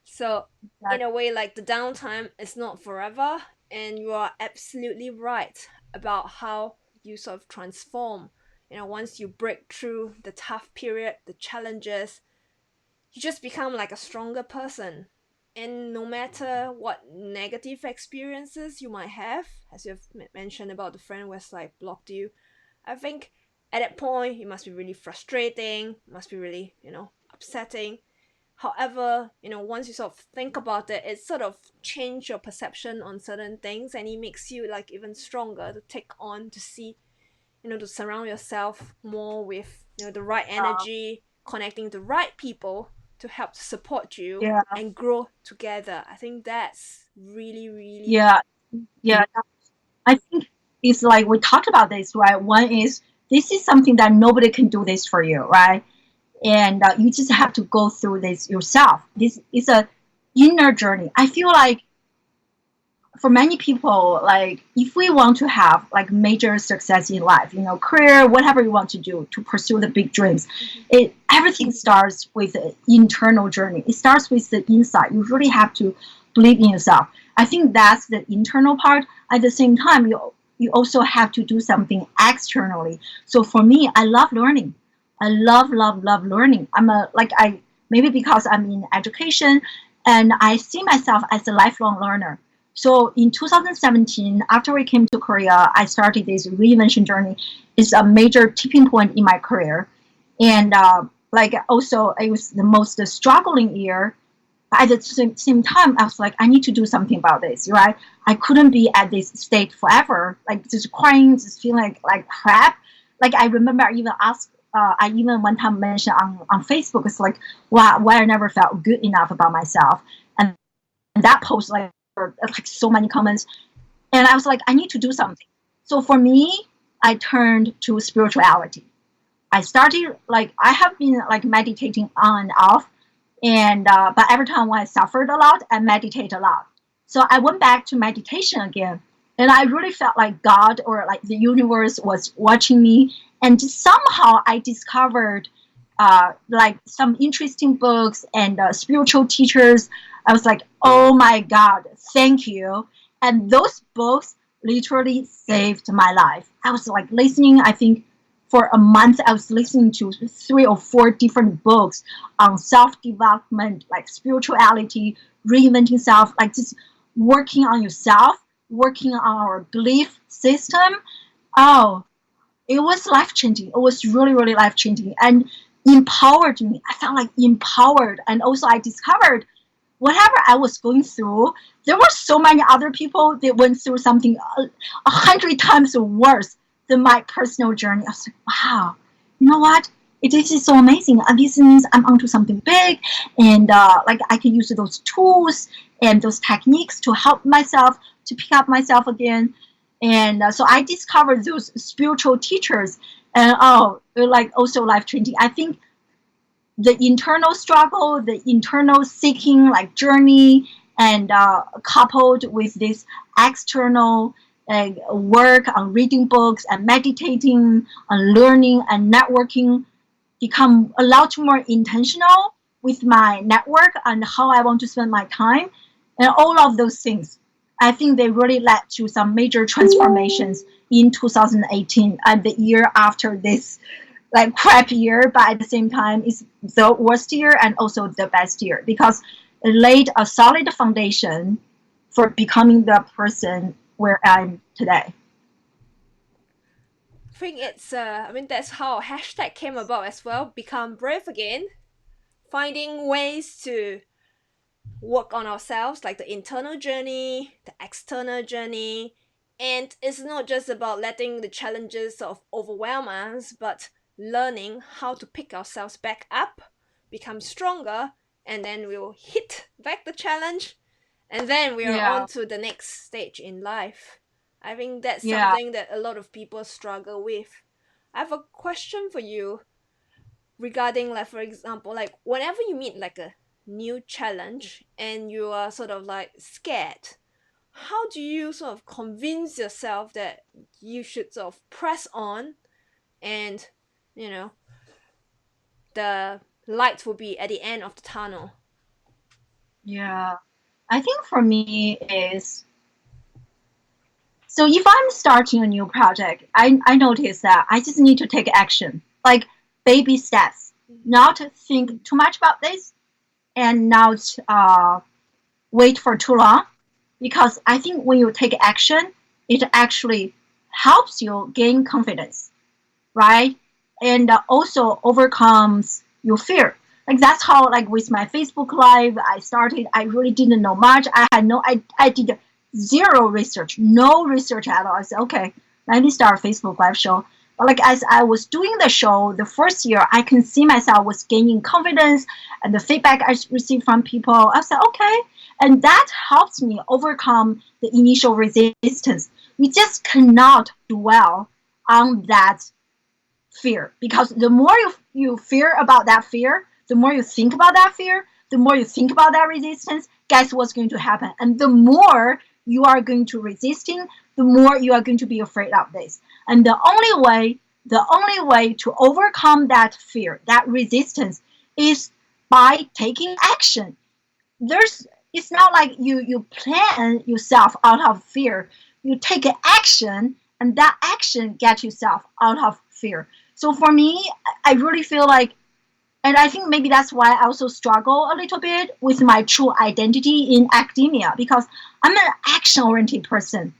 A: So, in a way, like, the downtime is not forever, and you are absolutely right about how you sort of transform. Once you break through the tough period, the challenges, you just become like a stronger person. And no matter what negative experiences you might have, as you've mentioned about the friend who has like blocked you, I think at that point it must be really frustrating, must be really, upsetting. However, once you sort of think about it, it sort of change your perception on certain things, and it makes you like even stronger to take on, to see, to surround yourself more with, the right energy, connecting the right people to help support you
B: Yeah,
A: and grow together. I think that's really, really,
B: yeah, yeah. I think it's like we talked about this, right? One is this is something that nobody can do this for you, right? And you just have to go through this yourself. This is a inner journey. I feel like for many people, like if we want to have like major success in life, career, whatever you want to do to pursue the big dreams,
A: mm-hmm.
B: it everything starts with the internal journey. It starts with the inside. You really have to believe in yourself. I think that's the internal part. At the same time, you also have to do something externally. So for me, I love learning. I love learning. I maybe because I'm in education, and I see myself as a lifelong learner. So in 2017, after we came to Korea, I started this reinvention journey. It's a major tipping point in my career, and like also it was the most struggling year. At the same time, I was like, I need to do something about this, right? I couldn't be at this state forever, like just crying, just feeling like crap. Like I remember I even asked. I even one time mentioned on Facebook, it's like, wow, why I never felt good enough about myself. And that post like so many comments, and I was like, I need to do something. So for me, I turned to spirituality. I started like I have been like meditating on and off, and but every time when I suffered a lot, I meditate a lot. So I went back to meditation again, and I really felt like God or like the universe was watching me, and just somehow I discovered like some interesting books and spiritual teachers. I was like, oh my God, thank you. And those books literally saved my life. I was like listening, I think for a month, I was listening to 3 or 4 different books on self development, like spirituality, reinventing self, like just working on yourself, working on our belief system. Oh, it was life changing. It was really, really life changing and empowered me. I felt like empowered. And also, I discovered whatever I was going through, there were so many other people that went through something 100 times worse my personal journey. I was like, wow, you know what? It is so amazing. And this means I'm onto something big, and like I can use those tools and those techniques to help myself to pick up myself again. And so I discovered those spiritual teachers, and like also life changing. I think the internal struggle, the internal seeking like journey, and coupled with this external work on reading books and meditating, on learning and networking, become a lot more intentional with my network and how I want to spend my time, and all of those things. I think they really led to some major transformations in 2018 and the year after this like crap year, but at the same time it's the worst year and also the best year because it laid a solid foundation for becoming the person where I'm today.
A: I think it's I mean that's how hashtag came about as well. Become brave again, finding ways to work on ourselves, like the internal journey, the external journey. And it's not just about letting the challenges of overwhelm us, but learning how to pick ourselves back up, become stronger, and then we'll hit back the challenge, and then we are
B: Yeah,
A: on to the next stage in life. I think that's
B: yeah,
A: something that a lot of people struggle with. I have a question for you regarding, like, for example, like whenever you meet like a new challenge and you are sort of like scared, how do you sort of convince yourself that you should sort of press on, and you know the light will be at the end of the tunnel?
B: yeah. I think for me is, so if I'm starting a new project, I notice that I just need to take action, like baby steps, not think too much about this and not wait for too long. Because I think when you take action, it actually helps you gain confidence, right? And also overcomes your fear. Like that's how, like with my Facebook Live, I started. I really didn't know much. I did zero research, no research at all. I said, okay, let me start a Facebook Live show. But like as I was doing the show, the first year, I can see myself was gaining confidence, and the feedback I received from people, I said, okay, and that helps me overcome the initial resistance. We just cannot dwell on that fear because the more you fear about that fear, the more you think about that fear, the more you think about that resistance, guess what's going to happen? And the more you are going to resisting, the more you are going to be afraid of this. And the only way to overcome that fear, that resistance, is by taking action. There's It's not like you plan yourself out of fear. You take an action, and that action gets yourself out of fear. So for me, I really feel like, and I think maybe that's why I also struggle a little bit with my true identity in academia, because I'm an action oriented person.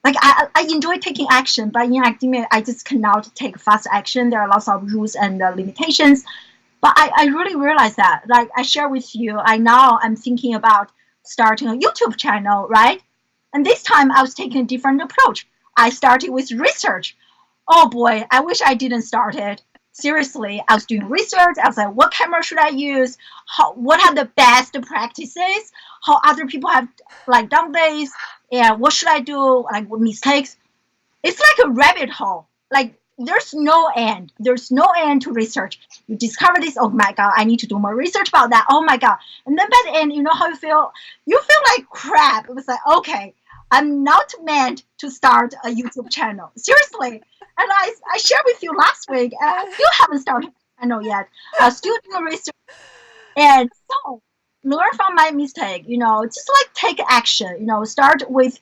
B: Like I enjoy taking action, but in academia I just cannot take fast action. There are lots of rules and limitations. But I really realize that, like I share with you, I'm thinking about starting a YouTube channel, right? And this time I was taking a different approach. I started with research. Oh boy, I wish I didn't start it. Seriously, I was doing research. I was like, what camera should I use? What are the best practices? How other people have like done this? And what should I do? Like what mistakes? It's like a rabbit hole. Like there's no end. There's no end to research. You discover this. Oh my god, I need to do more research about that. Oh my god. And then by the end, you know how you feel? You feel like crap. It was like, okay, I'm not meant to start a YouTube channel. Seriously. And I shared with you last week. I still haven't started a channel yet. I'm still doing research. And so learn from my mistake. Just like take action. Start with,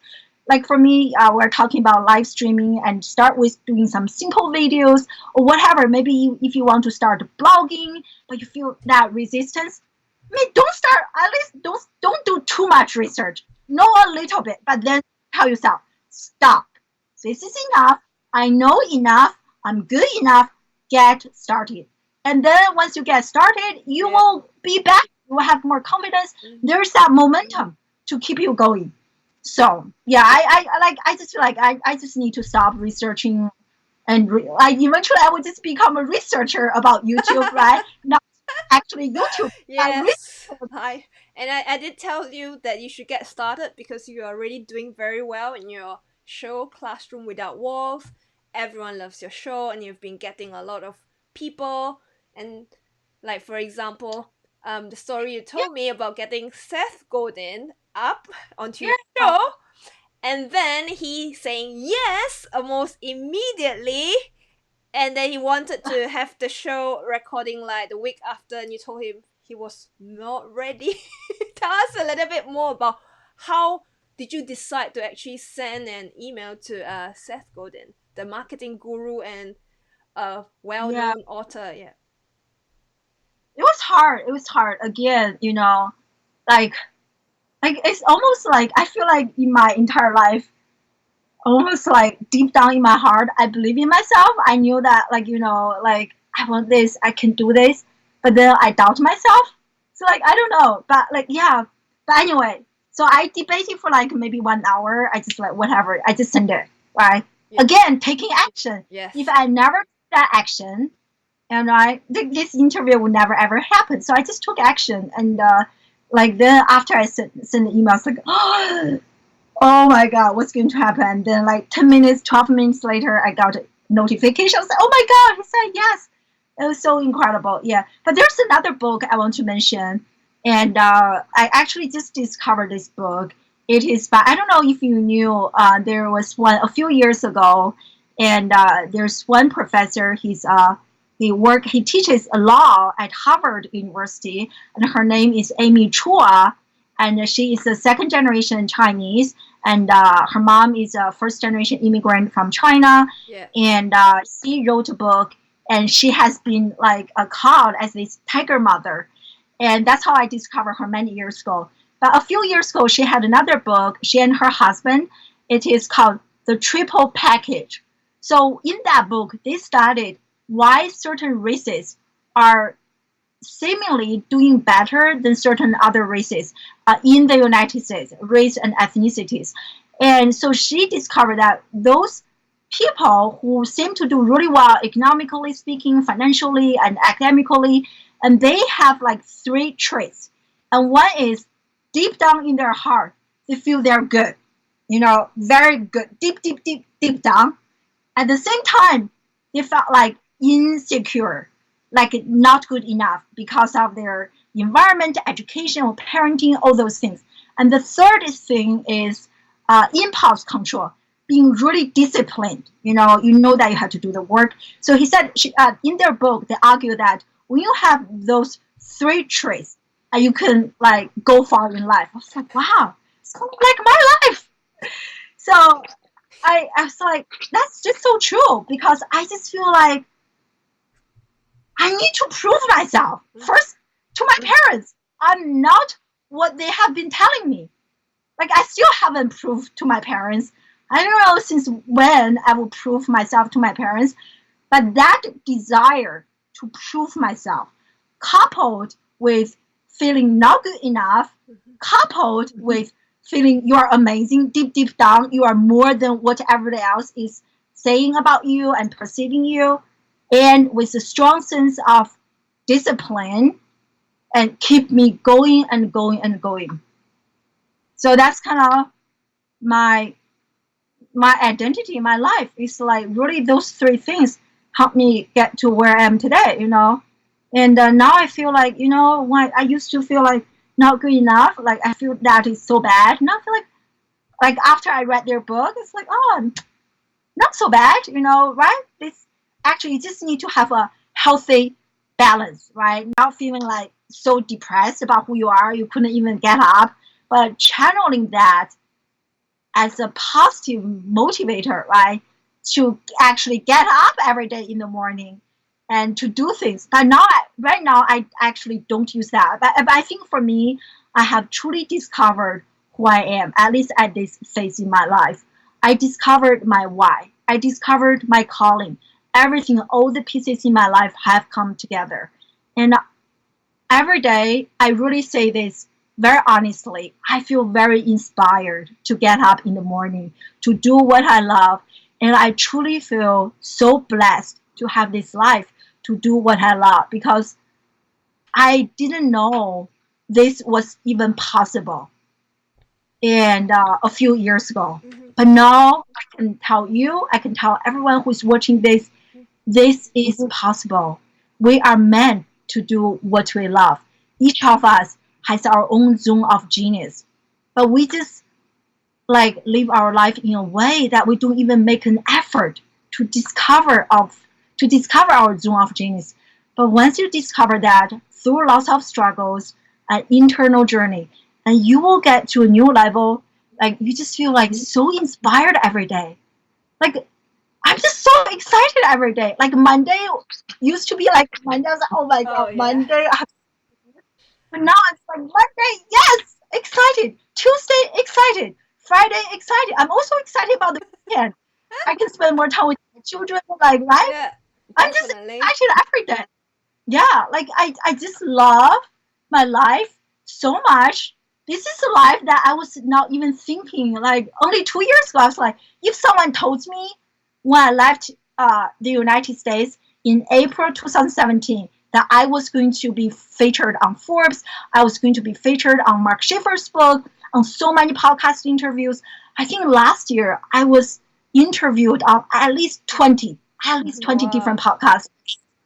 B: like for me, we're talking about live streaming, and start with doing some simple videos or whatever. Maybe if you want to start blogging, but you feel that resistance, I mean, don't start. At least don't do too much research. Know a little bit, but then tell yourself, stop. This is enough. I know enough. I'm good enough. Get started. And then once you get started, you
A: Yeah.
B: will be back. You will have more confidence. There's that momentum to keep you going. So yeah, I just feel like I just need to stop researching And eventually I would just become a researcher about YouTube, right? Not actually YouTube, but
A: Yes. Hi. And I did tell you that you should get started because you are already doing very well in your show, Classroom Without Walls. Everyone loves your show, and you've been getting a lot of people. And, like, for example, the story you
B: yeah,
A: told me about getting Seth Godin up onto your
B: yeah,
A: show, and then he saying yes almost immediately, and then he wanted to have the show recording like the week after, and you told him he was not ready. Tell us a little bit more about how did you decide to actually send an email to Seth Godin, the marketing guru and a
B: yeah.
A: well-known author. Yeah.
B: It was hard. It was hard. Again, like it's almost like I feel like in my entire life, almost like deep down in my heart, I believe in myself. I knew that, like, like I want this, I can do this, but then I doubt myself. So, like, I don't know, but like, yeah. But anyway, so I debated for like maybe 1 hour. I just like whatever. I just send it, right?
A: Yeah.
B: Again, taking action. If
A: Yes.
B: I never took that action, and this interview would never ever happen. So I just took action, and like then after I sent the email, I was like, oh my god, what's going to happen? Then like 10 minutes, 12 minutes later, I got a notification. I was like, oh my god, he said yes. It was so incredible. Yeah. But there's another book I want to mention. And I actually just discovered this book. It is by, I don't know if you knew, there was one a few years ago, and there's one professor, he teaches law at Harvard University, and her name is Amy Chua, and she is a second generation Chinese, and her mom is a first generation immigrant from China,
A: Yeah.
B: and she wrote a book, and she has been like called as this tiger mother, and that's how I discovered her many years ago. But a few years ago, she had another book. She and her husband. It is called The Triple Package. So in that book, they studied why certain races are seemingly doing better than certain other races in the United States, race and ethnicities. And so she discovered that those people who seem to do really well economically speaking, financially, and academically, and they have like three traits. And one is deep down in their heart, they feel they're good, very good, deep, deep, deep, deep down. At the same time, they felt like insecure, like not good enough because of their environment, education, or parenting, all those things. And the third thing is impulse control, being really disciplined. You know that you have to do the work. So he said in their book, they argue that when you have those three traits, you can like go far in life. I was like, wow, it's kind of like my life. So I was like, that's just so true because I just feel like I need to prove myself first to my parents. I'm not what they have been telling me. Like I still haven't proved to my parents. I don't know since when I will prove myself to my parents, but that desire to prove myself, coupled with feeling not good enough, coupled with feeling you're amazing deep, deep down, you are more than what everybody else is saying about you and perceiving you, and with a strong sense of discipline and keep me going and going and going. So that's kind of my my identity in my life. It's like really those three things help me get to where I am today. And now I feel like, when I used to feel like not good enough, like I feel that is so bad. Now I feel like after I read their book, it's like, oh, not so bad, right? This actually you just need to have a healthy balance, right? Not feeling like so depressed about who you are, you couldn't even get up, but channeling that as a positive motivator, right? To actually get up every day in the morning and to do things. But now, right now, I actually don't use that. But I think for me, I have truly discovered who I am, at least at this phase in my life. I discovered my why. I discovered my calling. Everything, all the pieces in my life have come together. And every day, I really say this very honestly. I feel very inspired to get up in the morning, to do what I love. And I truly feel so blessed to have this life to do what I love, because I didn't know this was even possible and a few years ago.
A: Mm-hmm.
B: But now I can tell you, I can tell everyone who's watching this, this is possible. We are meant to do what we love. Each of us has our own zone of genius, but we just like live our life in a way that we don't even make an effort to discover our zone of genius. But once you discover that through lots of struggles and internal journey, and you will get to a new level, like you just feel like so inspired every day. Like I'm just so excited every day. Like Monday used to be like Monday, I was like, oh my
A: Oh
B: god,
A: yeah.
B: Monday. But now it's like Monday, yes, excited. Tuesday, excited. Friday, excited. I'm also excited about the weekend. I can spend more time with my children, like right?
A: Yeah,
B: I'm just
A: definitely.
B: excited every day. Yeah, like I just love my life so much. This is a life that I was not even thinking. Like only 2 years ago, I was like, if someone told me when I left the United States in April 2017 that I was going to be featured on Forbes, I was going to be featured on Mark Schaefer's book, on so many podcast interviews. I think last year I was interviewed on at least 20 different
A: Wow.
B: podcasts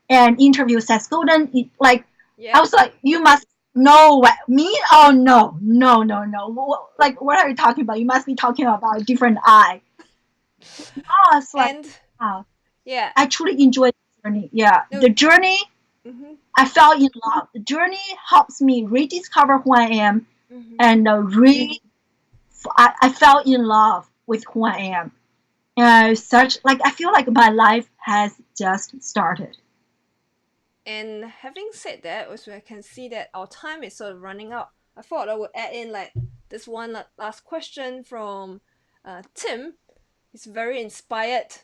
B: and interview Seth Godin. Like, I
A: Yep.
B: was like, you must know what me? Oh no, no, no, no. Like, what are you talking about? You must be talking about a different eye. I was like,
A: And
B: wow,
A: yeah.
B: I truly enjoyed the journey. Yeah,
A: No.
B: the journey.
A: Mm-hmm.
B: I fell in love. The journey helps me rediscover who I am,
A: Mm-hmm.
B: and I fell in love with who I am. And such like I feel like my life has just started.
A: And having said that, also I can see that our time is sort of running out. I thought I would add in like this one last question from Tim. He's very inspired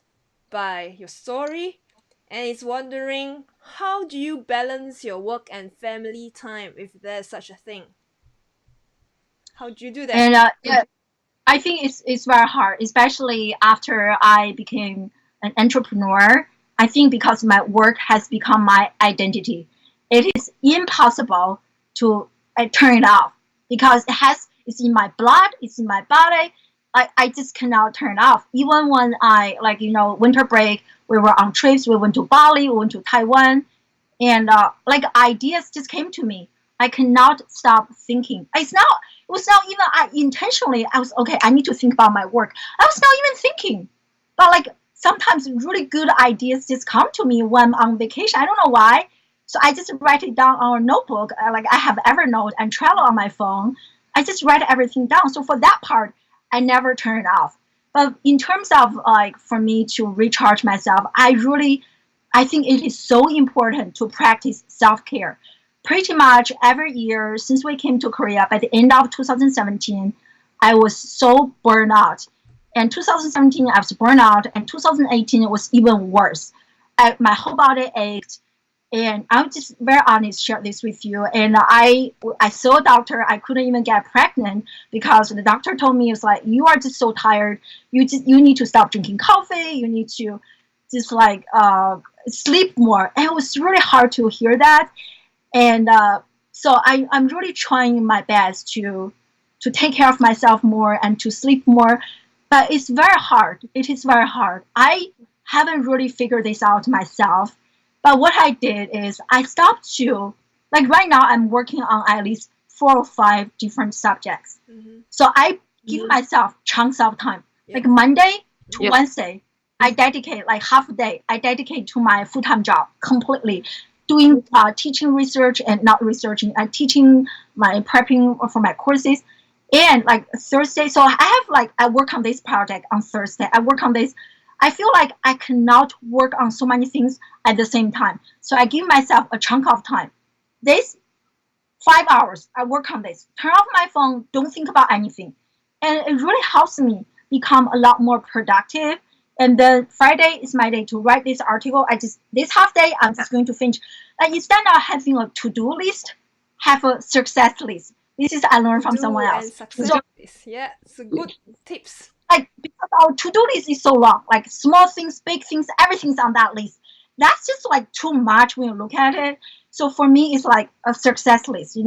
A: by your story, and he's wondering how do you balance your work and family time if there's such a thing. How do you do that?
B: And yeah, I think it's very hard, especially after I became an entrepreneur. I think because my work has become my identity, it is impossible to turn it off because it's in my blood, it's in my body. I just cannot turn it off. Even when I like winter break, we were on trips. We went to Bali, we went to Taiwan, and like ideas just came to me. I cannot stop thinking. It was not even I intentionally. I was okay. I need to think about my work. I was not even thinking, but like sometimes really good ideas just come to me when I'm on vacation. I don't know why. So I just write it down on a notebook. Like I have Evernote and Trello on my phone. I just write everything down. So for that part, I never turn it off. But in terms of like for me to recharge myself, I think it is so important to practice self care. Pretty much every year since we came to Korea, by the end of 2017, I was so burned out. And 2017, I was burned out, and 2018 it was even worse. My whole body ached, and I'm just very honest share this with you. And I saw a doctor. I couldn't even get pregnant because the doctor told me it's like you are just so tired. You need to stop drinking coffee. You need to just like sleep more. And it was really hard to hear that. And so I'm really trying my best to take care of myself more and to sleep more. But it's very hard. It is very hard. I haven't really figured this out myself. But what I did is I stopped to like right now I'm working on at least 4 or 5 different subjects.
A: Mm-hmm.
B: So I give myself chunks of time.
A: Yep.
B: Like Monday to
A: Yep.
B: Wednesday, I dedicate like half a day. I dedicate to my full-time job completely, doing teaching research and not researching and teaching my prepping for my courses. And like Thursday, so I have like I work on this project on Thursday. I work on this. I feel like I cannot work on so many things at the same time. So I give myself a chunk of time. This 5 hours, I work on this. Turn off my phone. Don't think about anything, and it really helps me become a lot more productive. And then Friday is my day to write this article. I just this half day I'm just going to finish. Like instead of having a to-do list, have a success list. This is I learned from
A: Do
B: someone
A: and
B: else.
A: success.
B: So
A: Yeah, it's a good tips.
B: like because our to-do list is so long, like small things, big things, everything's on that list. That's just like too much when you look at it. So for me, it's like a success list.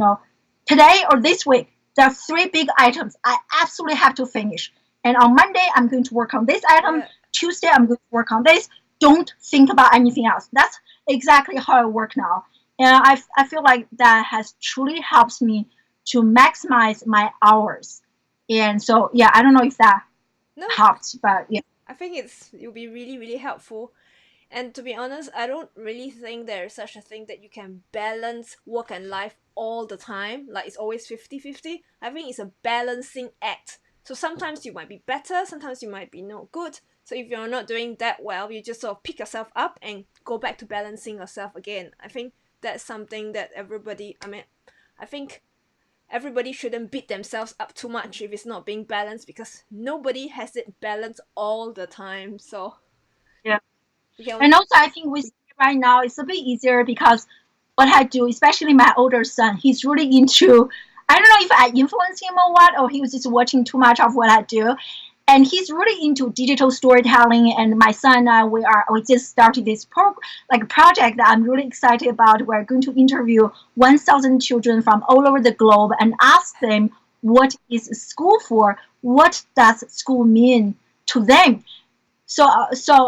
B: Today or this week, there are three big items I absolutely have to finish. And on Monday, I'm going to work on this item.
A: Yeah.
B: Tuesday, I'm going to work on this. Don't think about anything else. That's exactly how I work now. And I feel like that has truly helped me to maximize my hours. And so, yeah, I don't know if that
A: No,
B: helps, but yeah.
A: I think it'll be really, really helpful. And to be honest, I don't really think there is such a thing that you can balance work and life all the time. Like it's always 50-50. I think it's a balancing act. So sometimes you might be better, sometimes you might be not good. So if you're not doing that well, you just sort of pick yourself up and go back to balancing yourself again. I think that's something that I think everybody shouldn't beat themselves up too much if it's not being balanced because nobody has it balanced all the time. So
B: Yeah.
A: we can
B: And also, I think with right now, it's a bit easier because what I do, especially my older son, he's really into. I don't know if I influence him or what, or he was just watching too much of what I do. And he's really into digital storytelling. And my son and I, we just started this project that I'm really excited about. We're going to interview 1,000 children from all over the globe and ask them what is school for, what does school mean to them. So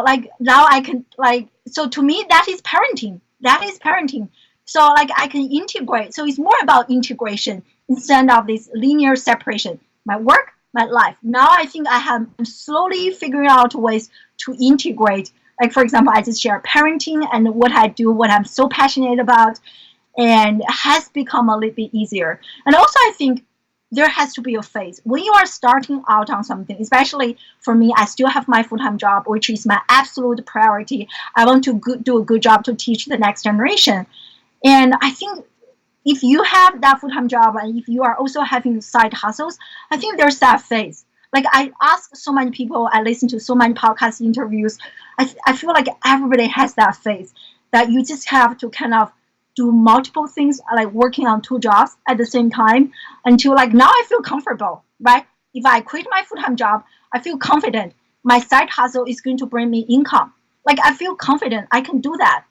B: like now I can like so to me that is parenting. That is parenting. So like I can integrate. So it's more about integration instead of this linear separation. My work, my life. Now I think I'm slowly figuring out ways to integrate. Like for example, I just share parenting and what I do, what I'm so passionate about, and has become a little bit easier. And also, I think there has to be a phase when you are starting out on something. Especially for me, I still have my full-time job, which is my absolute priority. I want to do a good job to teach the next generation. And I think if you have that full-time job and if you are also having side hustles, I think there's that phase. Like I ask so many people, I listen to so many podcast interviews. I feel like everybody has that phase that you just have to kind of do multiple things, like working on two jobs at the same time until like now I feel comfortable, right? If I quit my full-time job, I feel confident. My side hustle is going to bring me income. Like I feel confident I can do that.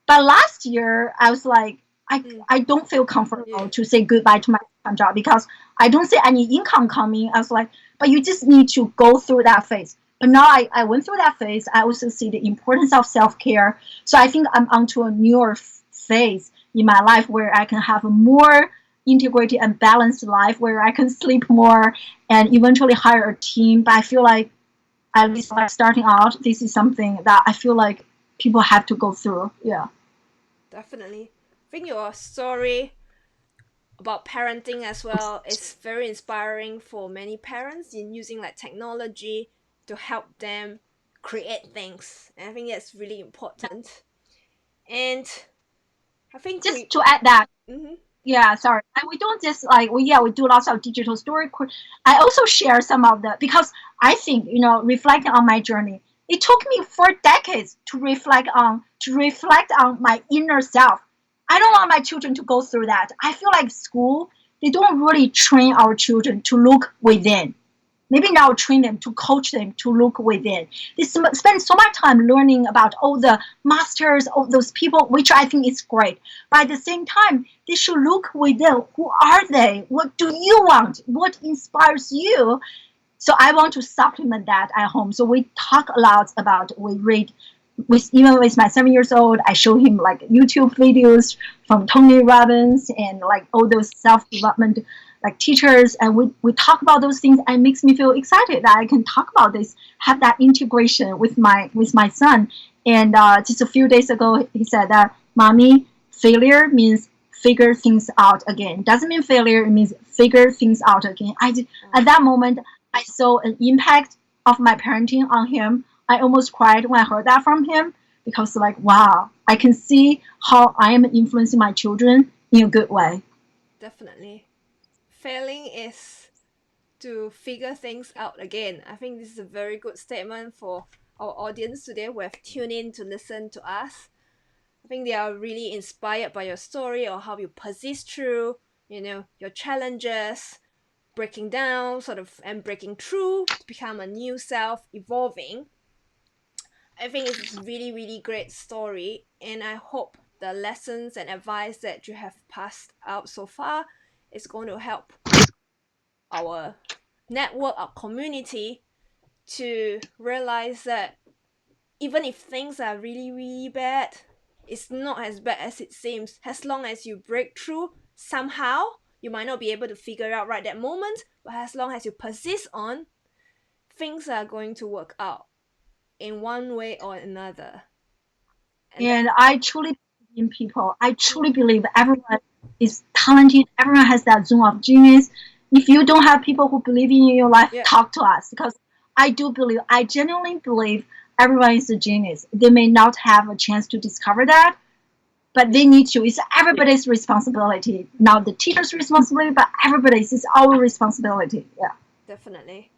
B: But last year, I was like,
A: mm,
B: I don't feel
A: yeah,
B: comfortable to say goodbye to my full-time job because I don't see any income coming. I was like, but you just need to go through that phase. But now I went through that phase. I also see the importance of self-care. So I think I'm onto a newer phase in my life where I can have a more integrated and balanced life where I can sleep more and eventually hire a team. But I feel like at least like starting out, this is something that I feel like people have to go through. Yeah.
A: definitely. I think your story about parenting as well is very inspiring for many parents in using like technology to help them create things. And I think that's really important. And I think
B: Just
A: we
B: to add that,
A: mm-hmm,
B: yeah, sorry, and we don't just like we do lots of digital story. I also share some of the because I think reflecting on my journey, it took me 4 decades to reflect on my inner self. I don't want my children to go through that. I feel like school, they don't really train our children to look within. Maybe now train them to coach them to look within. They spend so much time learning about all the masters, all those people, which I think is great. But at the same time, they should look within. Who are they? What do you want? What inspires you? So I want to supplement that at home. So we talk a lot about, we read even with my 7 years old, I show him like YouTube videos from Tony Robbins and like all those self-development like teachers, and we talk about those things, and it makes me feel excited that I can talk about this, have that integration with my son. And just a few days ago, he said that, "Mommy, failure means figure things out again. Doesn't mean failure; it means figure things out again." At that moment, I saw an impact of my parenting on him. I almost cried when I heard that from him because, like, wow, I can see how I am influencing my children in a good way.
A: definitely. Failing is to figure things out again. I think this is a very good statement for our audience today who have tuned in to listen to us. I think they are really inspired by your story or how you persist through, your challenges breaking down, sort of, and breaking through to become a new self, evolving. I think it's a really, really great story, and I hope the lessons and advice that you have passed out so far is going to help our network, our community, to realize that even if things are really, really bad, it's not as bad as it seems. As long as you break through somehow, you might not be able to figure it out right that moment, but as long as you persist on, things are going to work out in one way or another. And
B: And I truly believe in people. I truly believe everyone is talented. Everyone has that zone of genius. If you don't have people who believe in your life,
A: yeah,
B: talk to us because I genuinely believe everyone is a genius. They may not have a chance to discover that, but they need to. It's everybody's responsibility. Not the teacher's responsibility, but everybody's. It's our responsibility. Yeah.
A: definitely.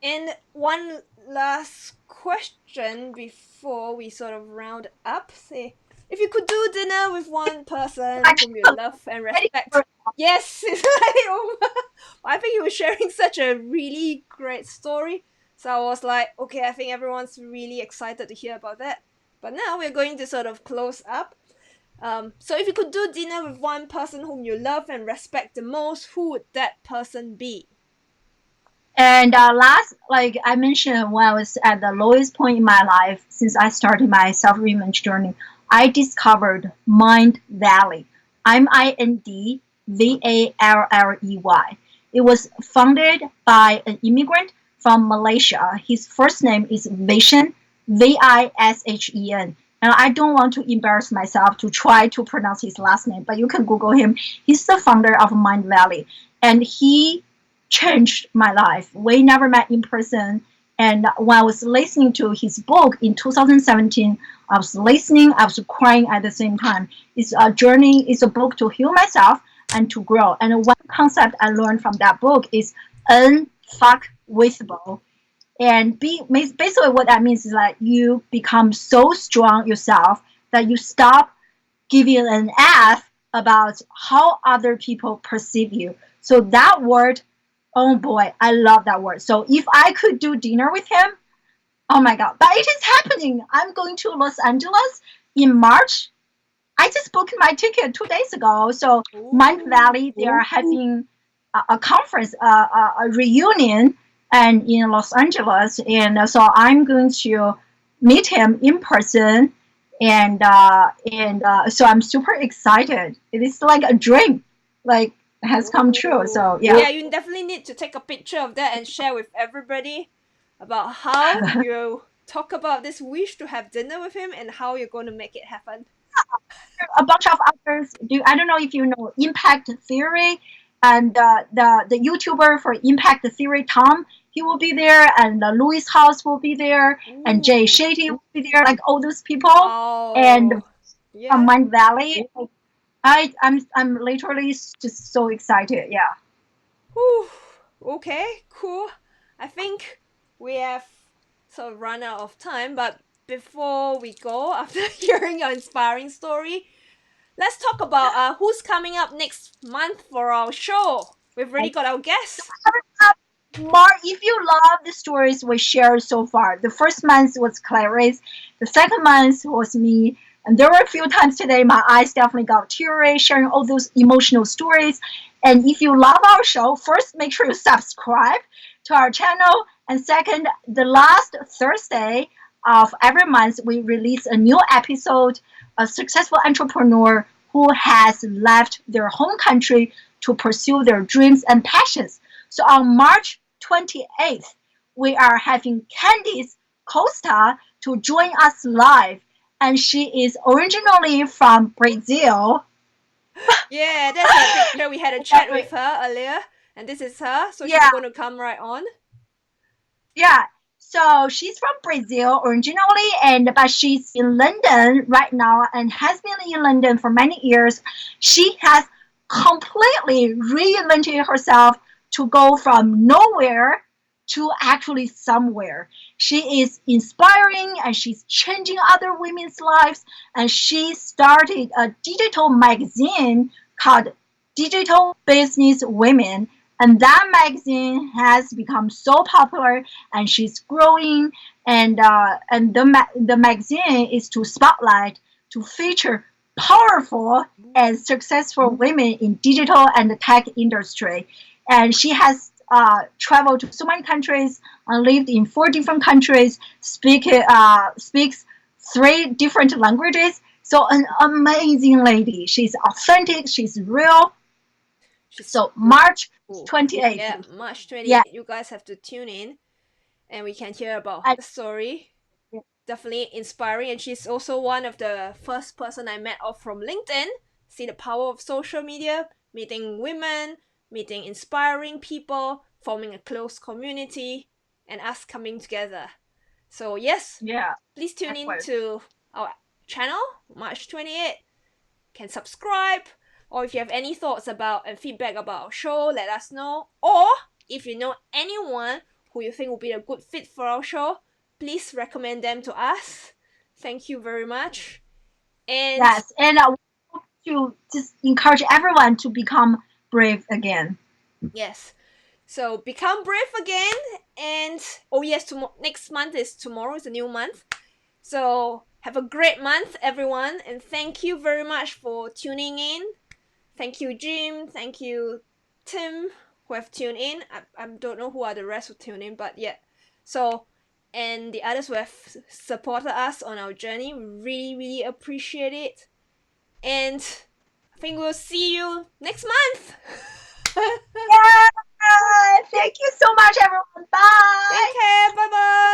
A: And one last question before we sort of round up. Say, if you could do dinner with one person whom you love and respect. Yes, it's like over. I think you were sharing such a really great story. So I was like, okay, I think everyone's really excited to hear about that. But now we're going to sort of close up. So if you could do dinner with one person whom you love and respect the most, who would that person be?
B: And like I mentioned, when I was at the lowest point in my life since I started my self-image journey, I discovered Mind Valley. Mindvalley. It was founded by an immigrant from Malaysia. His first name is Vishen, Vishen. And I don't want to embarrass myself to try to pronounce his last name, but you can Google him. He's the founder of Mind Valley. And he changed my life. We never met in person. And when I was listening to his book in 2017, I was listening, I was crying at the same time. It's a journey, it's a book to heal myself and to grow. And one concept I learned from that book is unfuckwithable. And basically what that means is that you become so strong yourself that you stop giving an F about how other people perceive you. So that word, oh boy, I love that word. So if I could do dinner with him, oh my God, but it is happening. I'm going to Los Angeles in March. I just booked my ticket 2 days ago. So Mind Valley, they are having a conference, a reunion, and in Los Angeles, and so I'm going to meet him in person, and so I'm super excited. It is like a dream, like has come true. So yeah.
A: Yeah, you definitely need to take a picture of that and share with everybody about how you talk about this wish to have dinner with him and how you're going to make it happen.
B: A bunch of others. I don't know if you know Impact Theory, and the YouTuber for Impact Theory, Tom. He will be there, and Louis House will be there, and Jay
A: Ooh.
B: Shetty will be there. Like all those people, and
A: Oh,
B: from
A: yeah.
B: Mind Valley. Like, I'm literally just so excited. Yeah.
A: Whew. Okay, cool. I think we have sort of run out of time, but before we go, after hearing your inspiring story, let's talk about who's coming up next month for our show. We've already got our guests.
B: Mark, if you love the stories we shared so far, the first month was Clarice, the second month was me, and there were a few times today my eyes definitely got teary sharing all those emotional stories. And if you love our show, first make sure you subscribe to our channel, and second, the last Thursday of every month we release a new episode, a successful entrepreneur who has left their home country to pursue their dreams and passions. So on March 28th, we are having Candice Costa to join us live. And she is originally from Brazil.
A: Yeah, that's a picture. We had a chat with her earlier, and this is her. So she's
B: Yeah,
A: going to come right on.
B: yeah. So she's from Brazil originally, and but she's in London right now and has been in London for many years. She has completely reinvented herself to go from nowhere to actually somewhere. She is inspiring and she's changing other women's lives. And she started a digital magazine called Digital Business Women. And that magazine has become so popular, and she's growing. And the magazine is to spotlight, to feature powerful and successful women in digital and the tech industry. And she has traveled to so many countries and lived in 4 different countries, speaks 3 different languages. So an amazing lady. She's authentic. She's real.
A: She's
B: So
A: cool.
B: March
A: Cool.
B: 28th.
A: Yeah, March
B: Yeah.
A: 28th. You guys have to tune in, and we can hear about
B: I,
A: her story. Definitely inspiring, and she's also one of the first person I met off from LinkedIn. See the power of social media, meeting women, meeting inspiring people, forming a close community, and us coming together. So yes,
B: yeah.
A: please tune in
B: Likewise.
A: to our channel March 28th. Can subscribe, or if you have any thoughts about and feedback about our show, let us know. Or if you know anyone who you think will be a good fit for our show, please recommend them to us. Thank you very much. And
B: Yes. And to just encourage everyone to become brave again.
A: yes, so become brave again. And oh yes, next month is tomorrow is a new month. So have a great month, everyone, and thank you very much for tuning in. Thank you, Jim. Thank you, Tim, who have tuned in. I don't know who are the rest who tune in, but yeah. So, and the others who have supported us on our journey, we really, really appreciate it. And I think we'll see you next month.
B: Yeah. Thank you so much, everyone.
A: Take
B: Bye.
A: care. Bye bye.